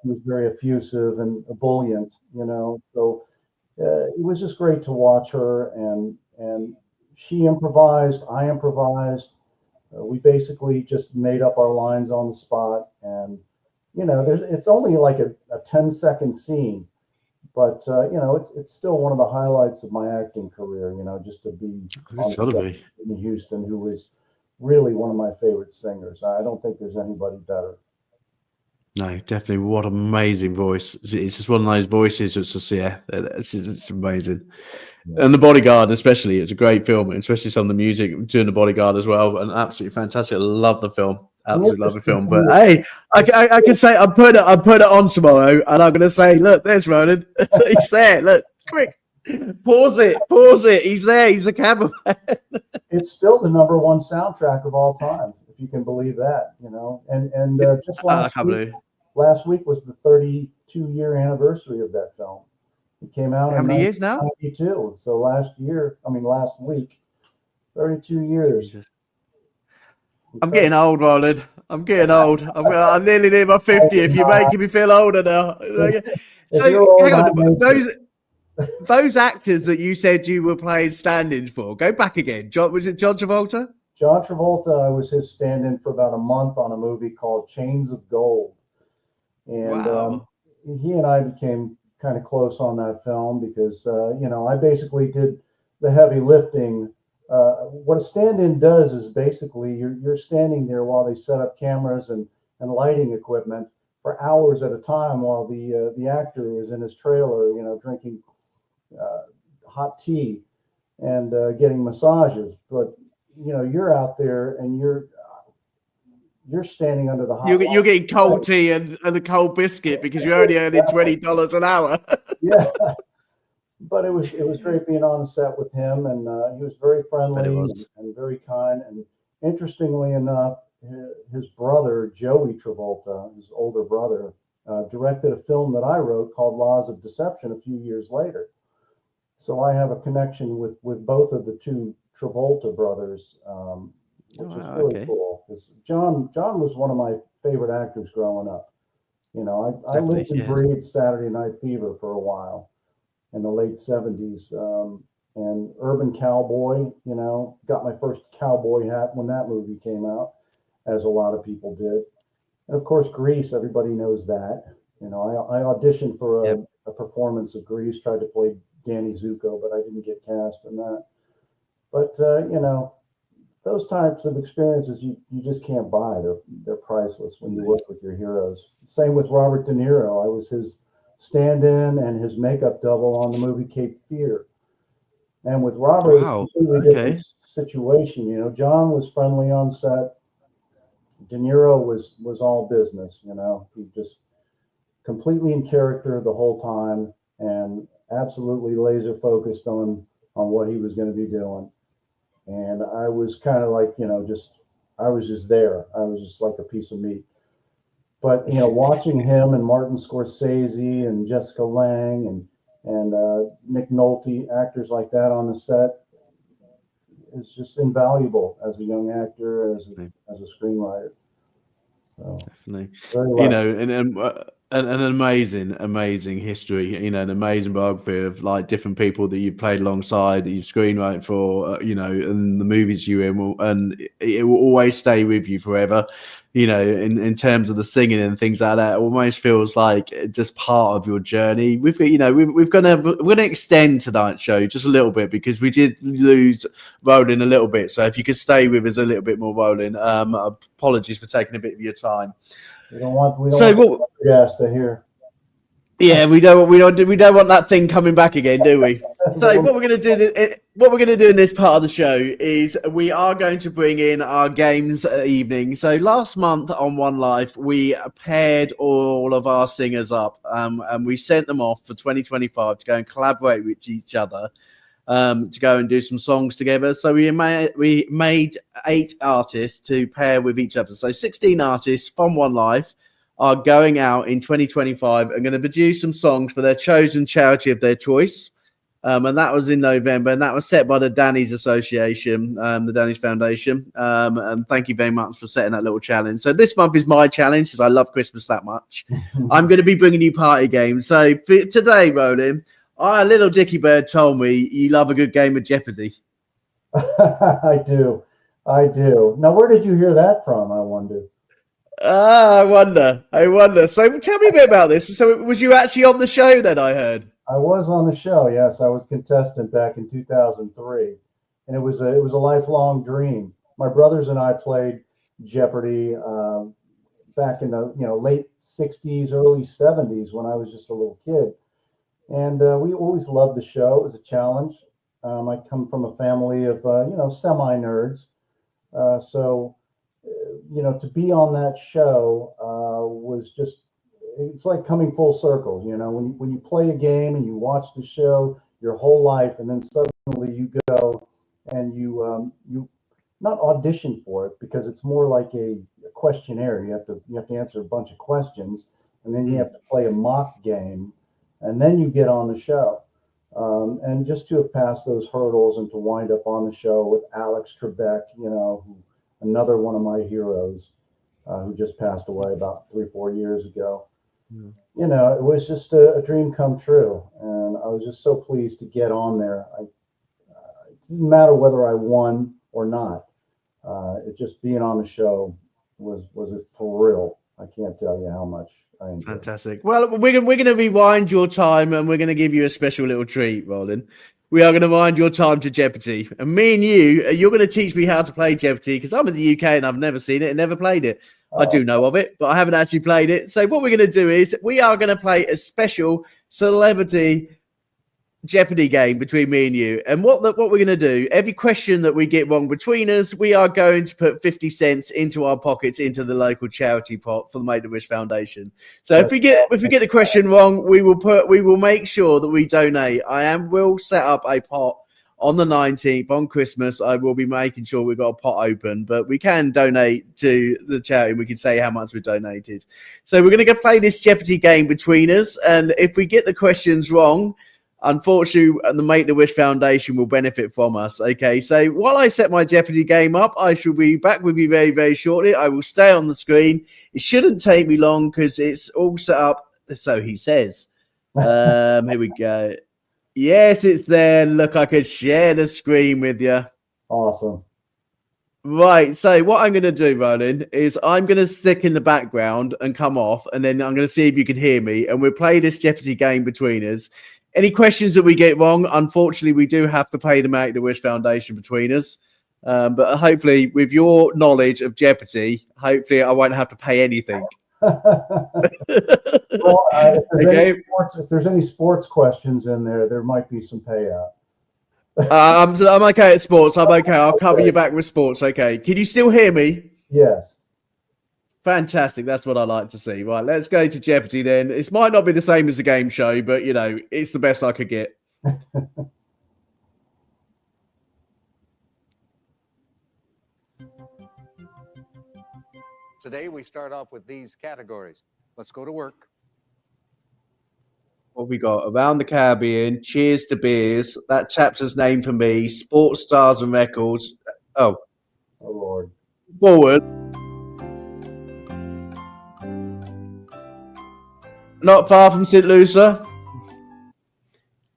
he was very effusive and ebullient, you know. So it was just great to watch her, and she improvised, I improvised. We basically just made up our lines on the spot, and you know, it's only like a 10-second scene. But you know, it's still one of the highlights of my acting career. You know, just to be on Whitney Houston, who was really one of my favorite singers. I don't think there's anybody better. No, definitely. What an amazing voice! It's just one of those voices. It's just it's amazing. Yeah. And The Bodyguard, especially, it's a great film, especially some of the music during The Bodyguard as well, and absolutely fantastic. I love the film. Absolutely love the film. But hey, I can say I'm putting it on tomorrow, and I'm going to say, look, there's Rollin. He's there. Look, quick, pause it. He's there. He's the cameraman. It's still the #1 soundtrack of all time, if you can believe that. You know, and just last week was the 32-year anniversary of that film. It came out how many years now? 1992. So last week, 32 years. Jesus. I'm getting old, Rollin. I'm getting old. I'm nearly near my 50. If you're making me feel older now. So, hang on. Those actors that you said you were playing stand-ins for, go back again. Was it John Travolta? John Travolta, I was his stand-in for about a month on a movie called Chains of Gold. And he and I became kind of close on that film because, you know, I basically did the heavy lifting. What a stand-in does is basically you're standing there while they set up cameras and lighting equipment for hours at a time while the actor is in his trailer, you know, drinking hot tea and getting massages. But you know, you're out there and you're standing under the hot. You're getting cold tea and a cold biscuit because you're only earning $20 an hour. Yeah. But it was great being on set with him, and he was very friendly and very kind. And interestingly enough, his brother Joey Travolta, his older brother, directed a film that I wrote called Laws of Deception a few years later. So I have a connection with both of the two Travolta brothers, which is really cool. Because John was one of my favorite actors growing up. You know, I lived and breathed Saturday Night Fever for a while in the late 70s. And Urban Cowboy, you know, got my first cowboy hat when that movie came out, as a lot of people did. And of course, Grease, everybody knows that. You know, I auditioned for a performance of Grease, tried to play Danny Zuko, but I didn't get cast in that. But, you know, those types of experiences you just can't buy. They're priceless when you work with your heroes. Same with Robert De Niro. I was his stand-in and his makeup double on the movie Cape Fear. And with Robert, it's a completely different situation. You know, John was friendly on set. De Niro was all business, you know. He just completely in character the whole time and absolutely laser focused on what he was going to be doing. And I was kind of like, you know, I was just there. I was just like a piece of meat. But, you know, watching him and Martin Scorsese and Jessica Lange and Nick Nolte, actors like that on the set, is just invaluable as a young actor, as a screenwriter. So, definitely, you know, an amazing history, you know, an amazing biography of like different people that you've played alongside, that you've screenwritten for, you know, and the movies you're in, and it will always stay with you forever. You know, in terms of the singing and things like that, it almost feels like just part of your journey. We're gonna extend tonight's show just a little bit because we did lose Rollin a little bit. So if you could stay with us a little bit more, Rollin. Apologies for taking a bit of your time. We don't want to hear. Yeah, we don't want that thing coming back again, do we? So what we're going to do in this part of the show is we are going to bring in our games evening. So last month on One Life, we paired all of our singers up, and we sent them off for 2025 to go and collaborate with each other, to go and do some songs together. So we made 8 artists to pair with each other. So 16 artists from One Life are going out in 2025 and going to produce some songs for their chosen charity of their choice. And that was in November, and that was set by the Danny's Association, the Danny's Foundation. And thank you very much for setting that little challenge. So this month is my challenge because I love Christmas that much. I'm going to be bringing you party games. So for today, Rollin, our little Dickie Bird told me you love a good game of Jeopardy. I do. Now, where did you hear that from, I wonder? I wonder. So tell me a bit about this. So was you actually on the show then, I heard? I was on the show, yes. I was a contestant back in 2003. And it was a lifelong dream. My brothers and I played Jeopardy back in the late 60s, early 70s when I was just a little kid. And we always loved the show. It was a challenge. I come from a family of, semi-nerds. So to be on that show was just, it's like coming full circle. You know, when you play a game and you watch the show your whole life, and then suddenly you go and you not audition for it, because it's more like a questionnaire. You have to answer a bunch of questions, and then you have to play a mock game, and then you get on the show. And just to have passed those hurdles and to wind up on the show with Alex Trebek, another one of my heroes, who just passed away about 3-4 years ago. It was just a dream come true, and I was just so pleased to get on there. It didn't matter whether I won or not. It just being on the show was a thrill. I can't tell you how much I enjoyed. Fantastic. Well, we're going to rewind your time, and we're going to give you a special little treat, Rollin. We are going to wind your time to Jeopardy. And me and you're going to teach me how to play Jeopardy, because I'm in the UK and I've never seen it and never played it. I do know of it, but I haven't actually played it. So what we're going to do is we are going to play a special celebrity Jeopardy game between me and you. And what we're going to do, every question that we get wrong between us, we are going to put 50 cents into our pockets, into the local charity pot for the Make-A-Wish Foundation. So if we get the question wrong, we will make sure that we donate. Will set up a pot on the 19th, on Christmas. I will be making sure we've got a pot open, but we can donate to the charity. We can say how much we donated. So we're going to go play this Jeopardy game between us. And if we get the questions wrong, Unfortunately, the Make-A-Wish Foundation will benefit from us. Okay, so while I set my Jeopardy game up, I shall be back with you very, very shortly. I will stay on the screen. It shouldn't take me long because it's all set up. So he says. Here we go. Yes, it's there. Look, I could share the screen with you. Awesome. Right, so what I'm going to do, Rollin, is I'm going to stick in the background and come off, and then I'm going to see if you can hear me, and we'll play this Jeopardy game between us. Any questions that we get wrong, unfortunately, we do have to pay the Make-A-Wish Foundation between us. But hopefully, with your knowledge of Jeopardy, hopefully I won't have to pay anything. Well, if there's any sports questions in there, there might be some payout. I'm okay at sports. I'm okay. I'll cover you back with sports. Okay. Can you still hear me? Yes. Fantastic. That's what I like to see. Right. Let's go to Jeopardy then. It might not be the same as the game show, but, you know, it's the best I could get. Today, we start off with these categories. Let's go to work. What we got? Around the Caribbean, Cheers to Beers, that chapter's name for me, Sports Stars and Records. Oh Lord. Forward. Not Far from St. Lucia.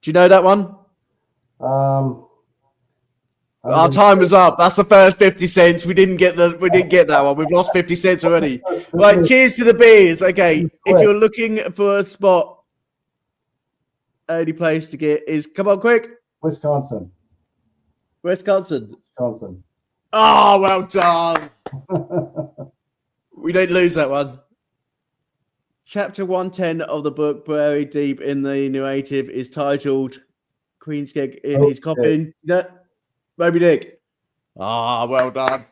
Do you know that one? Our time was up. That's the first 50 cents. We didn't get that one. We've lost 50 cents already. Right, Cheers to the Beers. Okay. If you're looking for a spot, only place to get is, come on, quick. Wisconsin. Wisconsin. Oh, well done. We don't lose that one. Chapter 110 of the book, Buried Deep in the Narrative, is titled Queen's Gag in His Coffin. Moby Dick. Well done.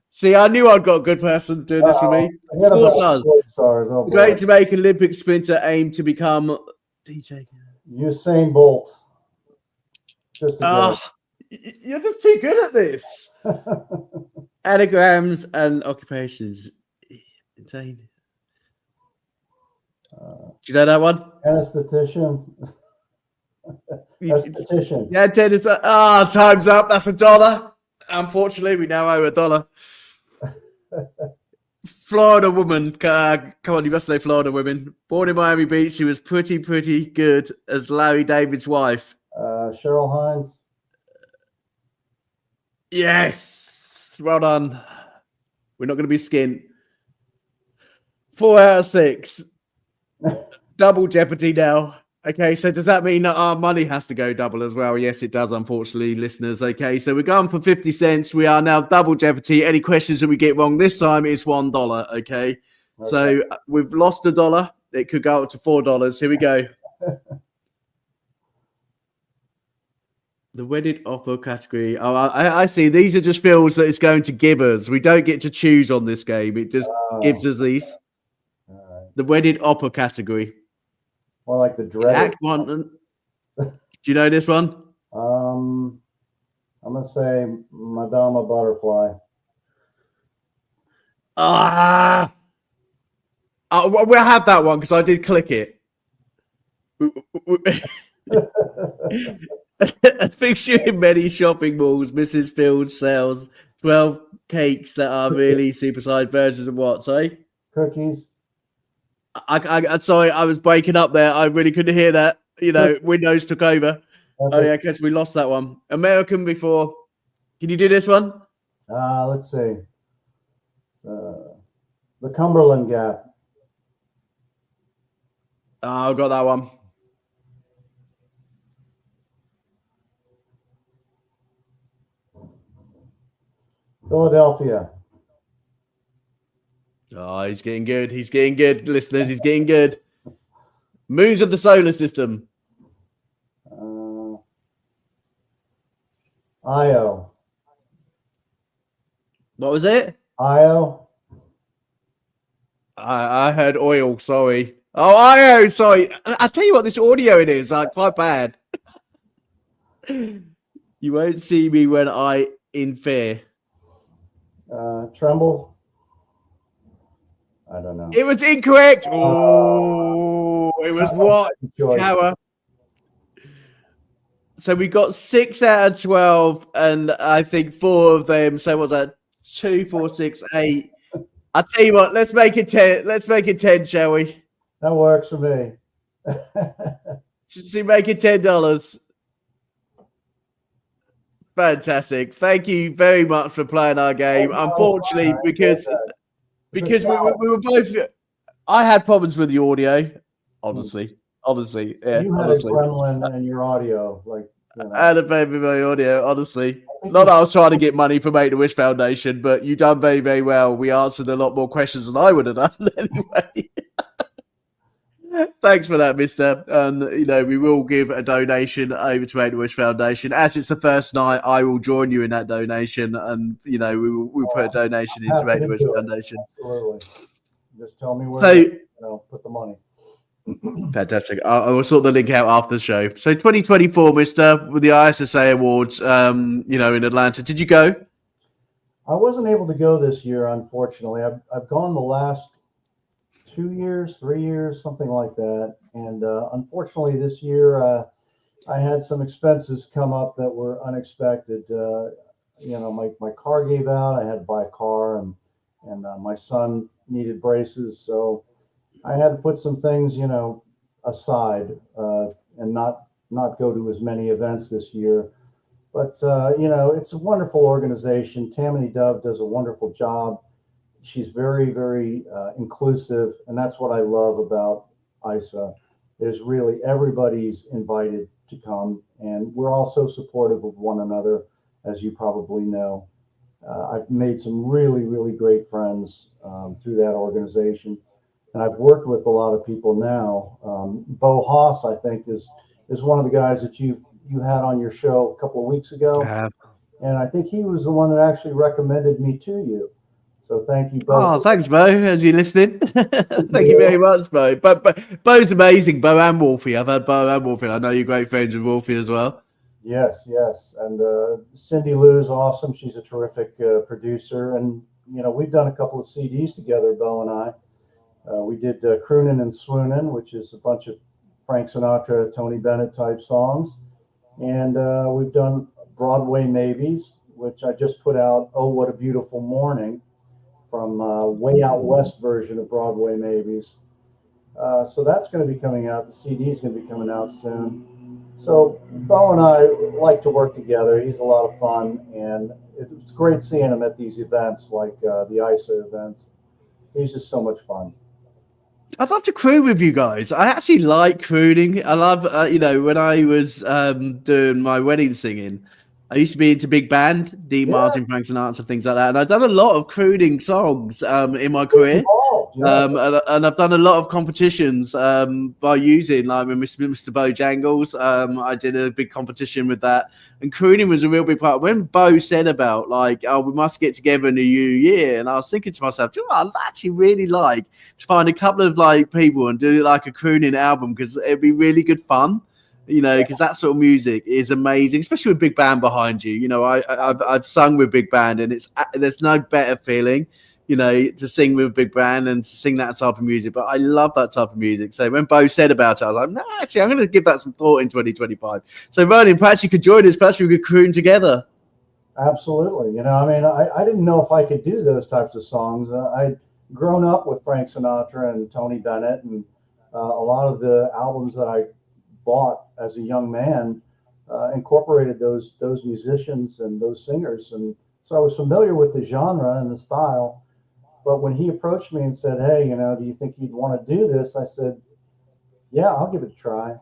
See, I knew I'd got a good person doing this for me. Sports Stars. The great Jamaican Olympic sprinter aimed to become DJ. Usain Bolt. Just you're just too good at this. Anagrams and occupations. Insane. Do you know that one? Anesthetician. Esthetician. Yeah, Ted, it's time's up. That's $1. Unfortunately, we now owe $1. Florida woman. Come on, you must say Florida women. Born in Miami Beach, she was pretty good as Larry David's wife. Cheryl Hines. Yes. Well done. We're not going to be skint. 4 out of 6. Double Jeopardy now. Okay, so does that mean that our money has to go double as well? Yes, it does, unfortunately, listeners. Okay, so we're going for 50 cents. We are now double Jeopardy. Any questions that we get wrong this time is $1. Okay, so we've lost $1. It could go up to $4. Here we go. The wedded opera category. Oh, I see. These are just films that it's going to give us. We don't get to choose on this game. It just gives us these. The wedded opera category. More like the dreaded. Act one. Do you know this one? I'm gonna say Madama Butterfly. We'll have that one because I did click it. A fixture in many shopping malls, Mrs. Field sells 12 cakes that are really supersized versions of what? Sorry? Cookies. I'm sorry, I was breaking up there. I really couldn't hear that. You know, Windows took over. Okay. Oh, yeah, I guess we lost that one. American Before. Can you do this one? Let's see. The Cumberland Gap. I got that one. Philadelphia. Oh, he's getting good. He's getting good, listeners. He's getting good. Moons of the solar system. Io. What was it? Io. I heard oil. Sorry. Oh, Io. Sorry. I tell you what, this audio it is quite bad. You won't see me when I in fear. Tremble. I don't know. It was incorrect. Oh, it was what? Tower. So we got 6 out of 12, and I think 4 of them. So what's that? 2, 4, 6, 8. I'll tell you what. Let's make it 10. Let's make it 10, shall we? That works for me. So make it $10. Fantastic. Thank you very much for playing our game. Unfortunately, because we were both. I had problems with the audio. Honestly, yeah. You had a gremlin in your audio, like. I had a baby with my audio, honestly. Not that I was trying to get money for Make-A-Wish Foundation, but you done very, very well. We answered a lot more questions than I would have done anyway. Thanks for that, mister. And, we will give a donation over to Make-A-Wish Foundation. As it's the first night, I will join you in that donation. And, we'll put a donation into Make-A-Wish Foundation. Absolutely. Just tell me where to put the money. Fantastic. I will sort the link out after the show. So 2024, mister, with the ISSA Awards, in Atlanta. Did you go? I wasn't able to go this year, unfortunately. I've gone the last 2 years, 3 years, something like that. And unfortunately, this year, I had some expenses come up that were unexpected. My car gave out. I had to buy a car, and my son needed braces. So I had to put some things, aside and not go to as many events this year. But, it's a wonderful organization. Tammany Dove does a wonderful job. She's very, very inclusive. And that's what I love about ISA is really everybody's invited to come. And we're also supportive of one another, as you probably know. I've made some really, really great friends through that organization. And I've worked with a lot of people now. Bo Haas, I think, is one of the guys that you had on your show a couple of weeks ago. And I think he was the one that actually recommended me to you. So thank you, Bo. Oh, thanks, Bo. As you listening, thank you very much, Bo. But Bo's amazing. Bo and Wolfie. I've had Bo and Wolfie. I know you're great friends with Wolfie as well. Yes. And Cindy Lou's awesome. She's a terrific producer. And, we've done a couple of CDs together, Bo and I. We did Croonin' and Swoonin', which is a bunch of Frank Sinatra, Tony Bennett type songs. And we've done Broadway Maybes, which I just put out, Oh, What a Beautiful Morning, from Way Out West version of Broadway Maybes. So that's going to be coming out. The CD is going to be coming out soon. So Bo and I like to work together. He's a lot of fun. And it's great seeing him at these events like the ISA events. He's just so much fun. I'd love to croon with you guys. I actually like crooning. I love, when I was doing my wedding singing, I used to be into big band, Dean Martin, Frank Sinatra, things like that. And I've done a lot of crooning songs in my career. And I've done a lot of competitions by using, like with Mr. Bojangles. I did a big competition with that. And crooning was a real big part. When Bo said about, we must get together in the new year, and I was thinking to myself, I'd actually really like to find a couple of, people and do, a crooning album, because it'd be really good fun. Because that sort of music is amazing, especially with big band behind you. I've sung with big band, and there's no better feeling, to sing with big band and to sing that type of music. But I love that type of music. So when Bo said about it, I was like, no, actually, I'm going to give that some thought in 2025. So Rollin, perhaps you could join us. Perhaps we could croon together. Absolutely. I didn't know if I could do those types of songs. I'd grown up with Frank Sinatra and Tony Bennett, and a lot of the albums that I bought as a young man incorporated those musicians and those singers, and so I was familiar with the genre and the style. But when he approached me and said, hey, do you think you'd want to do this? I said, yeah, I'll give it a try.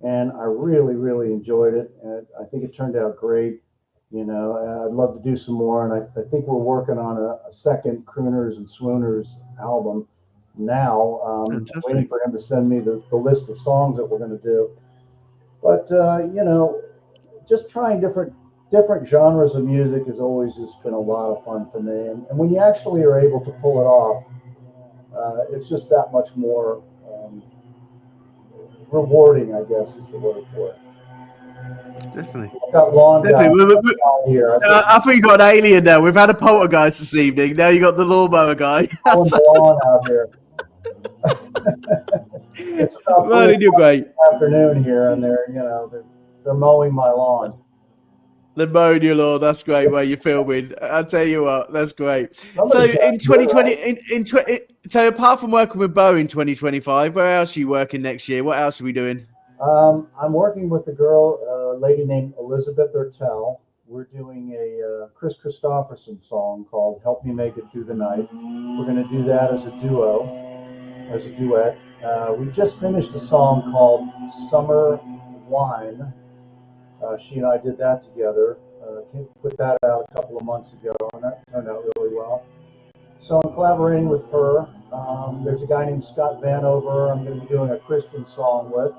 And I really, really enjoyed it, and I think it turned out great. I'd love to do some more, and I think we're working on a second Crooners and Swooners album now. Waiting for him to send me the list of songs that we're going to do. But, just trying different genres of music has always just been a lot of fun for me. And when you actually are able to pull it off, it's just that much more rewarding, I guess, is the word for it. Definitely. I've got lawn here. I thought you got an alien now. We've had a poltergeist this evening. Now you got the lawnmower guy. Lawn out here. It's about you're great. Afternoon here, and they're They're mowing my lawn. The mowing your lawn. That's great. Where you're filming. I'll tell you what. That's great. Somebody's So in got to do 2020, it, right? so apart from working with Bo in 2025, where else are you working next year? What else are we doing? I'm working with a lady named Elizabeth Ertel. We're doing a Chris Christopherson song called "Help Me Make It Through the Night." We're going to do that as a duet. We just finished a song called "Summer Wine." She and I did that together. Put that out a couple of months ago, and that turned out really well. So I'm collaborating with her. There's a guy named Scott Vanover I'm going to be doing a Christian song with,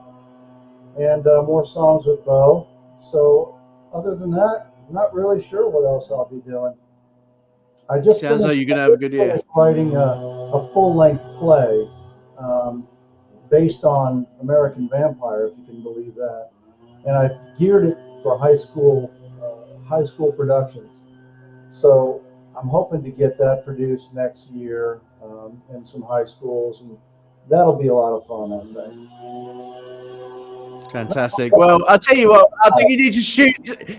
and more songs with Bo. So other than that, I'm not really sure what else I'll be doing. I just Sounds like you're going to have a good year. Writing a full-length play based on American Vampire, if you can believe that, and I geared it for high school productions. So I'm hoping to get that produced next year in some high schools, and that'll be a lot of fun, I think. Fantastic. Well, I'll tell you what. I think you need to shoot.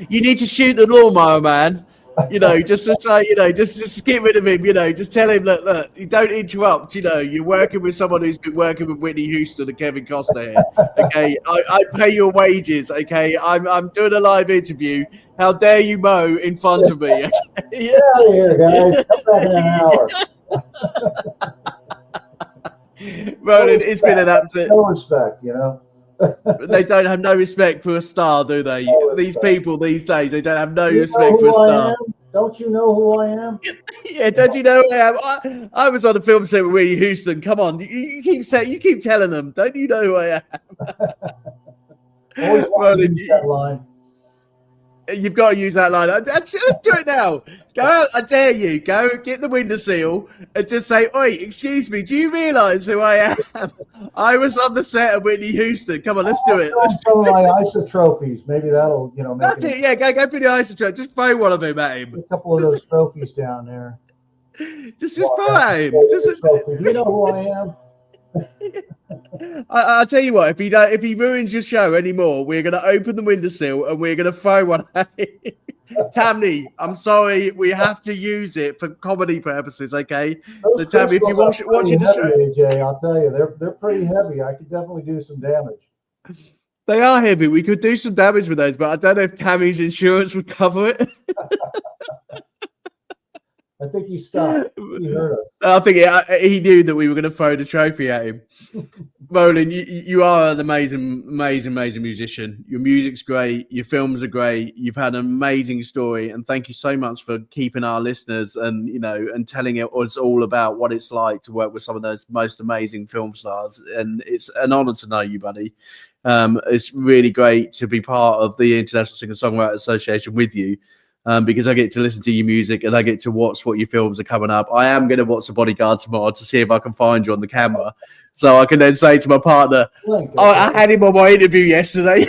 You need to shoot the lawnmower man. You know, just to say, you know, just get rid of him. You know, just tell him look, you don't interrupt. You know, you're working with someone who's been working with Whitney Houston and Kevin Costner here. Okay, I pay your wages. Okay, I'm doing a live interview. How dare you mow in front of me? Okay? Get out of here, guys. Come back in an hour. Rollin, it's been an absolute. No respect, you know. They don't have no respect for a star, do they? No These respect. people these days, they don't have no You respect know for a who I star. am? Don't you know who I am? Yeah, don't you know who I am? I was on a film set with Whitney Houston. Come on, you keep telling them. Don't you know who I am? Always want to use that line. You've got to use that line. Let's do it now. Go out. I dare you. Go get the windowsill and just say, "Oi, excuse me. Do you realise who I am? I was on the set of Whitney Houston. Come on, let's do it." Some of my ISA trophies. Maybe that'll, you know, make That's it. Yeah, go for the isotope. Just throw one of them at him. a couple of those trophies down there. Just throw at him. Do you know who I am? I'll tell you what. If he ruins your show anymore, we're going to open the windowsill and we're going to throw one at him. Tammy, I'm sorry, we have to use it for comedy purposes. Okay, Those so Tammy, if you watch pretty the show, heavy, AJ, I'll tell you, they're pretty heavy. I could definitely do some damage. they are heavy. We could do some damage with those, but I don't know if Tammy's insurance would cover it. I think he stopped. He heard us. I think he knew that we were going to throw the trophy at him. Rollin, you are an amazing musician. Your music's great. Your films are great. You've had an amazing story, and thank you so much for keeping our listeners and telling us all about what it's like to work with some of those most amazing film stars. And it's an honor to know you, buddy. It's really great to be part of the International Singer-Songwriter Association with you. Because I get to listen to your music and I get to watch what your films are coming up. I am going to watch The Bodyguard tomorrow to see if I can find you on the camera, so I can then say to my partner, I had him on my interview yesterday.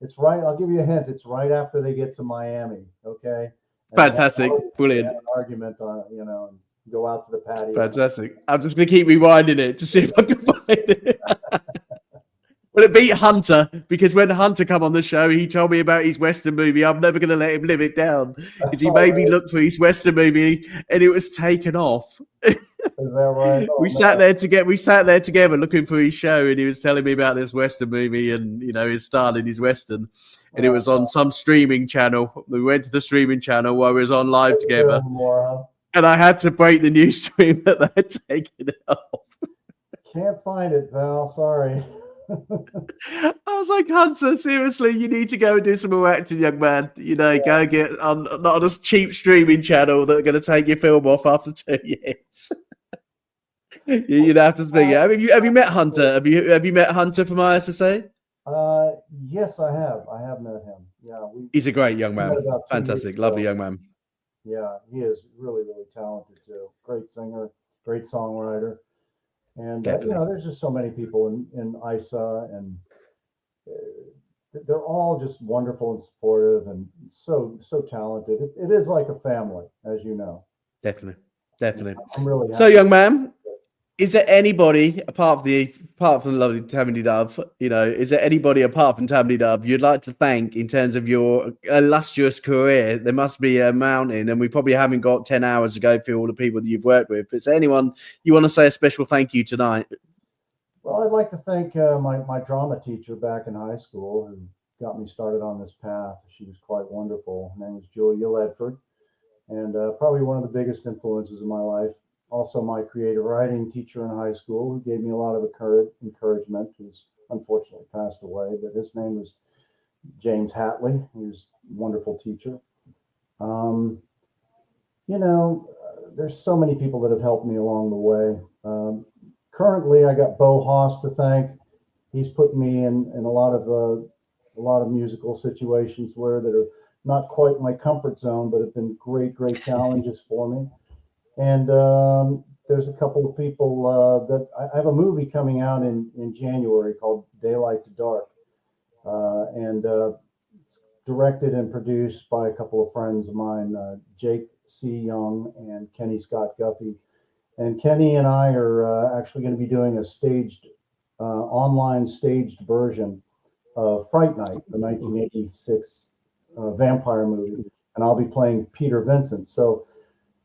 It's right. I'll give you a hint. It's right after they get to Miami. Okay. Fantastic. Brilliant. An argument on, you know, and go out to the patio. Fantastic. I'm just going to keep rewinding it to see if I can find it. Well, it beat Hunter, because when Hunter come on the show, he told me about his Western movie. I'm never going to let him live it down, because he made me look for his Western movie, and it was taken off. Is that right? We sat there together looking for his show, and he was telling me about this Western movie, and his style in his Western, and it was on some streaming channel. We went to the streaming channel while we was on live together, and I had to break the news to him that they had taken it off. Can't find it, Val. Sorry. I was like, Hunter, seriously, you need to go and do some more acting, young man. Go get not on a cheap streaming channel that's going to take your film off after 2 years. You'd have to speak. Have you met Hunter? Have you met Hunter from ISSA? Yes, I have. I have met him. Yeah, he's a great young man. Fantastic, lovely young man. Yeah, he is really, really talented too. Great singer, great songwriter. And there's just so many people in ISA, and they're all just wonderful and supportive, and so talented. It is like a family, as you know. Definitely. I'm really happy. So, young man, Is there anybody apart from the lovely Tammy Dove, is there anybody apart from Tammy Dove you'd like to thank in terms of your illustrious career? There must be a mountain, and we probably haven't got 10 hours to go through all the people that you've worked with. Is there anyone you want to say a special thank you tonight? Well, I'd like to thank my drama teacher back in high school who got me started on this path. She was quite wonderful. Her name was Joey Travolta, and probably one of the biggest influences in my life. Also, my creative writing teacher in high school, who gave me a lot of encouragement, who's unfortunately passed away, but his name was James Hatley. He was a wonderful teacher. There's so many people that have helped me along the way. Currently, I got Bo Haas to thank. He's put me in a lot of musical situations that are not quite my comfort zone, but have been great challenges for me. And there's a couple of people that I have a movie coming out in January called Daylight to Dark. And it's directed and produced by a couple of friends of mine, Jake C. Young and Kenny Scott Guffey. And Kenny and I are actually going to be doing a online staged version of Fright Night, the 1986 vampire movie. And I'll be playing Peter Vincent. So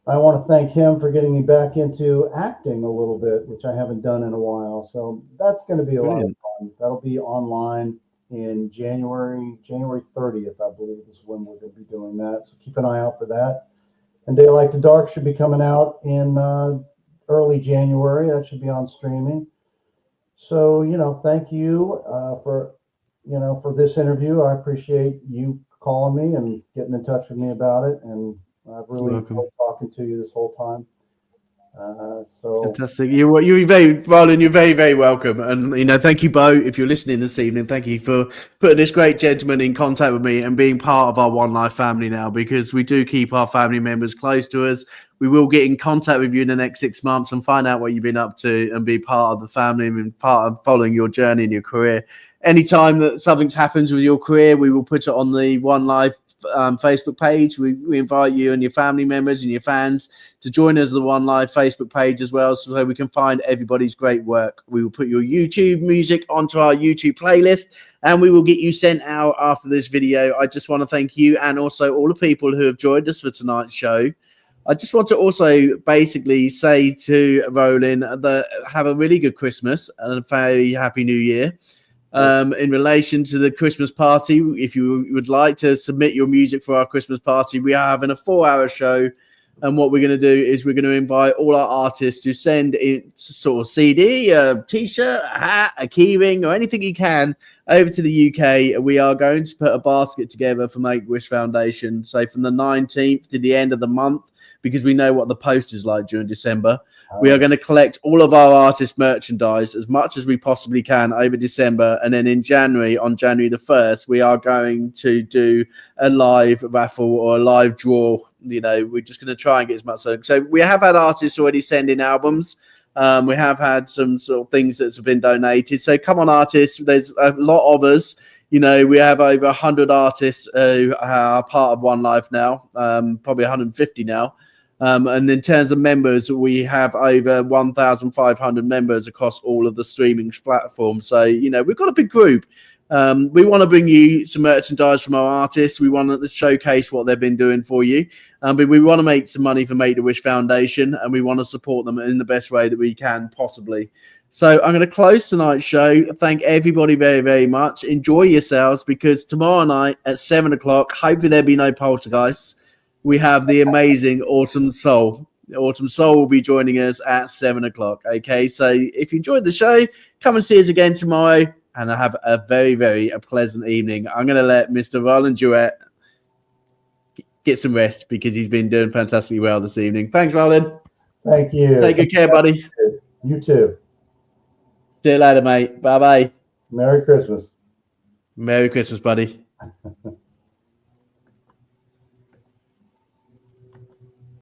I want to thank him for getting me back into acting a little bit, which I haven't done in a while. So that's going to be a lot of fun. That'll be online in January 30th, I believe, is when we're going to be doing that. So keep an eye out for that. And Daylight to Dark should be coming out in early January. That should be on streaming. So, thank you for this interview. I appreciate you calling me and getting in touch with me about it. And I've really enjoyed talking to you this whole time. Fantastic. You're very, very welcome. And, thank you, Bo, if you're listening this evening. Thank you for putting this great gentleman in contact with me and being part of our One Life family now, because we do keep our family members close to us. We will get in contact with you in the next 6 months and find out what you've been up to and be part of the family and part of following your journey and your career. Anytime that something happens with your career, we will put it on the One Life Facebook page. We invite you and your family members and your fans to join us on the One Life Facebook page as well, so we can find everybody's great work. We will put your YouTube music onto our YouTube playlist, and we will get you sent out after this video. I just want to thank you and also all the people who have joined us for tonight's show. I just want to also basically say to Rollin that have a really good Christmas and a very happy New Year. In relation to the Christmas party, if you would like to submit your music for our Christmas party, we are having a 4-hour show. And what we're going to do is we're going to invite all our artists to send in sort of CD, a T-shirt, a hat, a keyring, or anything you can over to the UK. We are going to put a basket together for Make-A-Wish Foundation. So from the 19th to the end of the month, because we know what the post is like during December. We are going to collect all of our artist merchandise as much as we possibly can over December. And then in January, on January the 1st, we are going to do a live raffle or a live draw. We're just going to try and get as much. So we have had artists already send in albums. We have had some sort of things that have been donated. So come on, artists. There's a lot of us. We have over 100 artists who are part of One Life now, probably 150 now. And in terms of members, we have over 1,500 members across all of the streaming platforms. So, we've got a big group. We want to bring you some merchandise from our artists. We want to showcase what they've been doing for you. But we want to make some money for Make-A-Wish Foundation, and we want to support them in the best way that we can possibly. So I'm going to close tonight's show. Thank everybody very, very much. Enjoy yourselves, because tomorrow night at 7 o'clock, hopefully there'll be no poltergeists, we have the amazing Autumn Soul. Autumn Soul will be joining us at 7 o'clock. Okay, so if you enjoyed the show, come and see us again tomorrow, and have a very, very pleasant evening. I'm going to let Mr. Rollin Jewett get some rest, because he's been doing fantastically well this evening. Thanks, Rollin. Thank you. Take good care, buddy. You too. See you later, mate. Bye-bye. Merry Christmas. Merry Christmas, buddy.